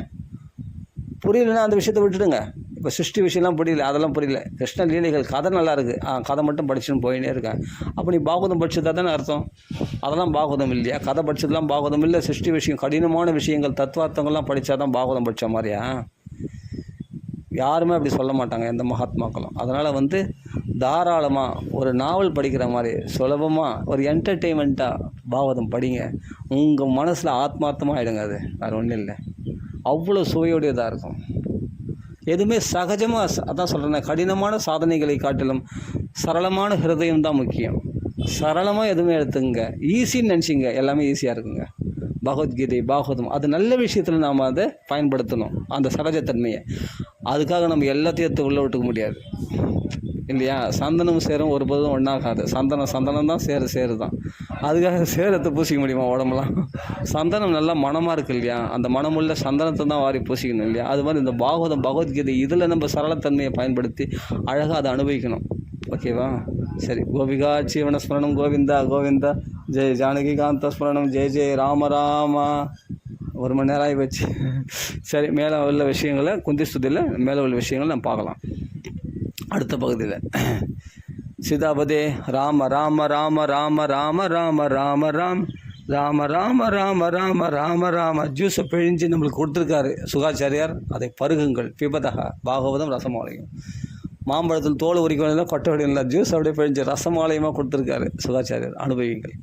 புரியலைன்னா அந்த விஷயத்தை விட்டுடுங்க. இப்போ சிருஷ்டி விஷயம்லாம் புரியல, அதெல்லாம் புரியல. கிருஷ்ண லீலைகள் கதை நல்லா இருக்குது, கதை மட்டும் படிச்சுன்னு போயினே இருக்கேன். அப்போ நீ பாகவதம் படிச்சதா தானே அர்த்தம்? அதெல்லாம் பாகவதம் இல்லையா? கதை படிச்சதுலாம் பாகவதம் இல்லை. சிருஷ்டி விஷயம், கடினமான விஷயங்கள், தத்துவார்த்தங்கள்லாம் படித்தா தான் பாகவதம் படித்த மாதிரியா? யாருமே அப்படி சொல்ல மாட்டாங்க, எந்த மகாத்மாக்களும். அதனால் தாராளமாக ஒரு நாவல் படிக்கிற மாதிரி சுலபமாக ஒரு என்டர்டெயின்மெண்ட்டாக பாகவதம் படிங்க. உங்கள் மனசில் ஆத்மார்த்தமாக ஆகிடுங்க. அது வேறு ஒன்றும் இல்லை, அவ்வளோ சுவையோடையதாக இருக்கும். எதுவுமே சகஜமாக, அதான் சொல்கிறேன், கடினமான சாதனைகளை காட்டிலும் சரளமான ஹிருதயம் தான் முக்கியம். சரளமாக எதுவுமே எடுத்துங்க, ஈஸின்னு நினச்சிங்க, எல்லாமே ஈஸியாக இருக்குங்க. பகவத்கீதை, பாகவதம், அது நல்ல விஷயத்தில் நாம் அதை பயன்படுத்தணும், அந்த சகஜத்தன்மையை. அதுக்காக நம்ம எல்லாத்தையும் எடுத்து உள்ளே விட்டுக்க முடியாது இல்லையா? சந்தனம் சேரும் ஒருபோதும் ஒன்றாகாது. சந்தனம் தான் சேரு தான். அதுக்காக சேரத்தை பூசிக்க முடியுமா உடம்புலாம்? சந்தனம் நல்லா மனமாக இருக்குது இல்லையா? அந்த மனமுள்ள சந்தனத்தை தான் வாரி பூசிக்கணும் இல்லையா? அது மாதிரி இந்த பாகவதம், பகவத்கீதை, இதில் நம்ம சரளத்தன்மையை பயன்படுத்தி அழகாக அதை அனுபவிக்கணும். ஓகேவா? சரி. கோபிகா ஜீவன ஸ்மரணம் கோவிந்தா கோவிந்தா, ஜெய் ஜானகி காந்த ஸ்மரணம், ஜெய் ஜெய் ராம ராமா. 1 மணி நேரம் ஆகி வச்சு. சரி, மேலே உள்ள விஷயங்களை குந்தி ஸ்துதியில் மேலே உள்ள விஷயங்களை நம்ம பார்க்கலாம் அடுத்த பகுதியில். சீதாபதே ராம ராம ராம ராம ராம ராம ராம ராம் ராம ராம ராம ராம ராம ராம. ஜூஸை பிழிஞ்சு நம்மளுக்கு கொடுத்துருக்காரு சுகாச்சாரியார். அதை பருகுங்கள். பிபதக பாகவதம் ரசமாலயம். மாம்பழத்தில் தோல் உரிக்கணும், கொட்டை வடிவில் ஜூஸ் அப்படியே பிழிஞ்சு ரசமாலயமாக கொடுத்துருக்காரு சுகாச்சாரியர். அனுபவிங்கள்.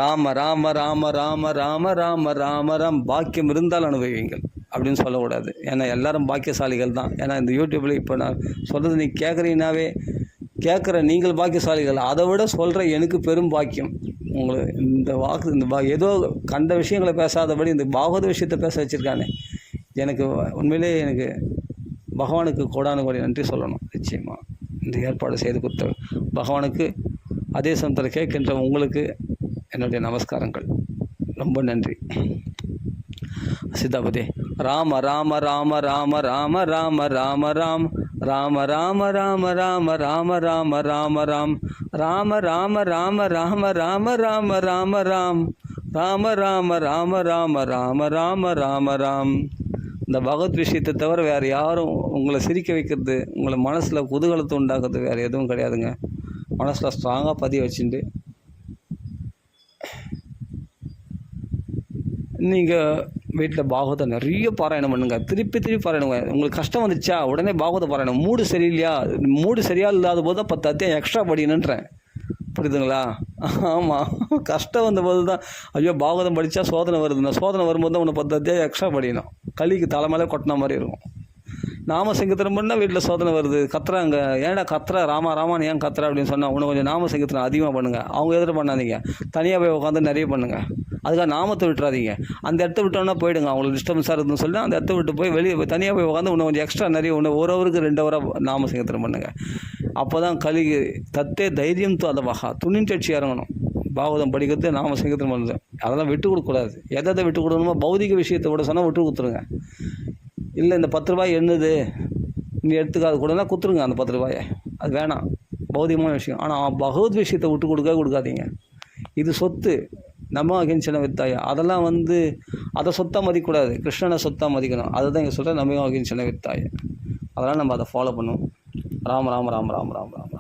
ராம ராம ராம ராம ராம ராம ராம ராம். பாக்கியம் இருந்தால் அனுபவிங்கள் அப்படின்னு சொல்லக்கூடாது. ஏன்னா எல்லாரும் பாக்கியசாலிகள் தான். ஏன்னா இந்த யூடியூப்பில் இப்போ நான் சொல்கிறது நீ கேட்குறீங்கனாவே, கேட்குற நீங்கள் பாக்கியசாலிகள். அதை விட சொல்கிற எனக்கு பெரும் பாக்கியம். உங்களுக்கு இந்த ஏதோ கண்ட விஷயங்களை பேசாதபடி இந்த பாகவத விஷயத்தை பேச வச்சுருக்கானே, எனக்கு உண்மையிலே எனக்கு பகவானுக்கு கோடானு கோடி நன்றி சொல்லணும். நிச்சயமாக இந்த ஏற்பாடு செய்து கொடுத்த பகவானுக்கு, அதே சமயத்தில் கேட்கின்ற உங்களுக்கு என்னுடைய நமஸ்காரங்கள். ரொம்ப நன்றி. சீதாபதி ராம ராம ராம ராம ராம ராம ராம ராம் ராம ராம ராம ராம ராம ராம ராம ராம் ராம ராம ராம ராம ராம ராம ராம ராம் ராம ராம ராம ராம ராம ராம ராம ராம். இந்த பகவத் விஷயத்தை தவிர வேறு யாரும் உங்களை சிரிக்க வைக்கிறது, உங்களை மனசில் குதூகலத்தை உண்டாக்குறது வேறு எதுவும் கிடையாதுங்க. மனசில் ஸ்ட்ராங்காக பதிய வச்சுட்டு நீங்கள் வீட்டில் பாகவதம் நிறைய பாராயணம் பண்ணுங்க. திருப்பி பாராயணம். உங்களுக்கு கஷ்டம் வந்துச்சா உடனே பாகவத பாராயணம். மூடு சரியில்லையா, மூடு சரியாக இல்லாத போது தான் 10 அத்தியாயம் எக்ஸ்ட்ரா படிக்கணுன்றேன். புரியுதுங்களா? ஆமாம், கஷ்டம் வந்தபோது தான் ஐயோ பாகவதம் படித்தா சோதனை வருதுன்னா, சோதனை வரும்போது தான் உன்னை 10 அத்தியாயம் எக்ஸ்ட்ரா படிக்கணும். களிக்கு தலைமையில கொட்டின மாதிரி இருக்கும். நாம சங்கீர்த்தனம் பண்ணால் வீட்டில் சோதனை வருது, கத்துறாங்க. ஏன்டா கத்துற, ராமா ராமான்னு ஏன் கத்துற அப்படின்னு சொன்னால், உன்னை கொஞ்சம் நாம சங்கீர்த்தனம் அதிகமாக பண்ணுங்கள். அவங்க எதிர்த்து பண்ணாதீங்க, தனியாக போய் உட்காந்து நிறைய பண்ணுங்கள். அதுக்காக நாமத்தை விட்டுறாதீங்க. அந்த இடத்த விட்டோன்னா போயிடுங்க, அவங்களுக்கு டிஸ்டர்பன்ஸாக இருக்குதுன்னு சொல்லி அந்த இடத்த விட்டு போய் வெளியே போய் தனியாக போய் உட்காந்து இன்னும் கொஞ்சம் எக்ஸ்ட்ரா நிறைய 1 ஹவருக்கு 2 ஹவராக நாம சங்கீர்த்தனம் பண்ணுங்கள். அப்போ தான் கலிக்கு தத்தே தைரியம் தோ அதவாகா, துணிஞ்சட்சி இறங்கணும். பாகவதம் படிக்கிறது, நாம சங்கீர்த்தனம் பண்ணுறது, அதெல்லாம் விட்டு கொடுக்கக்கூடாது. எதை விட்டு கொடுக்கணுமோ பௌதிக விஷயத்தை விட சொன்னால் விட்டு கொடுத்துருங்க. இல்லை இந்த 10 ரூபாய் என்னது நீ எடுத்துக்காது கூடனா குத்துருங்க அந்த 10 ரூபாயை, அது வேணாம், பௌதிகமான விஷயம். ஆனால் பகவத் விஷயத்தை விட்டு கொடுக்காதீங்க. இது சொத்து, நம்ம அகிஞ்சன வித்தாயா. அதெல்லாம் அதை சொத்தாக மதிக்கக்கூடாது, கிருஷ்ணனை சொத்தாக மதிக்கணும். அதை தான் இங்கே சொல்கிறேன், நம்ம அகிஞ்சன வித்தாயா. அதெல்லாம் நம்ம அதை ஃபாலோ பண்ணுவோம். ராம ராம ராம ராம ராம ராம.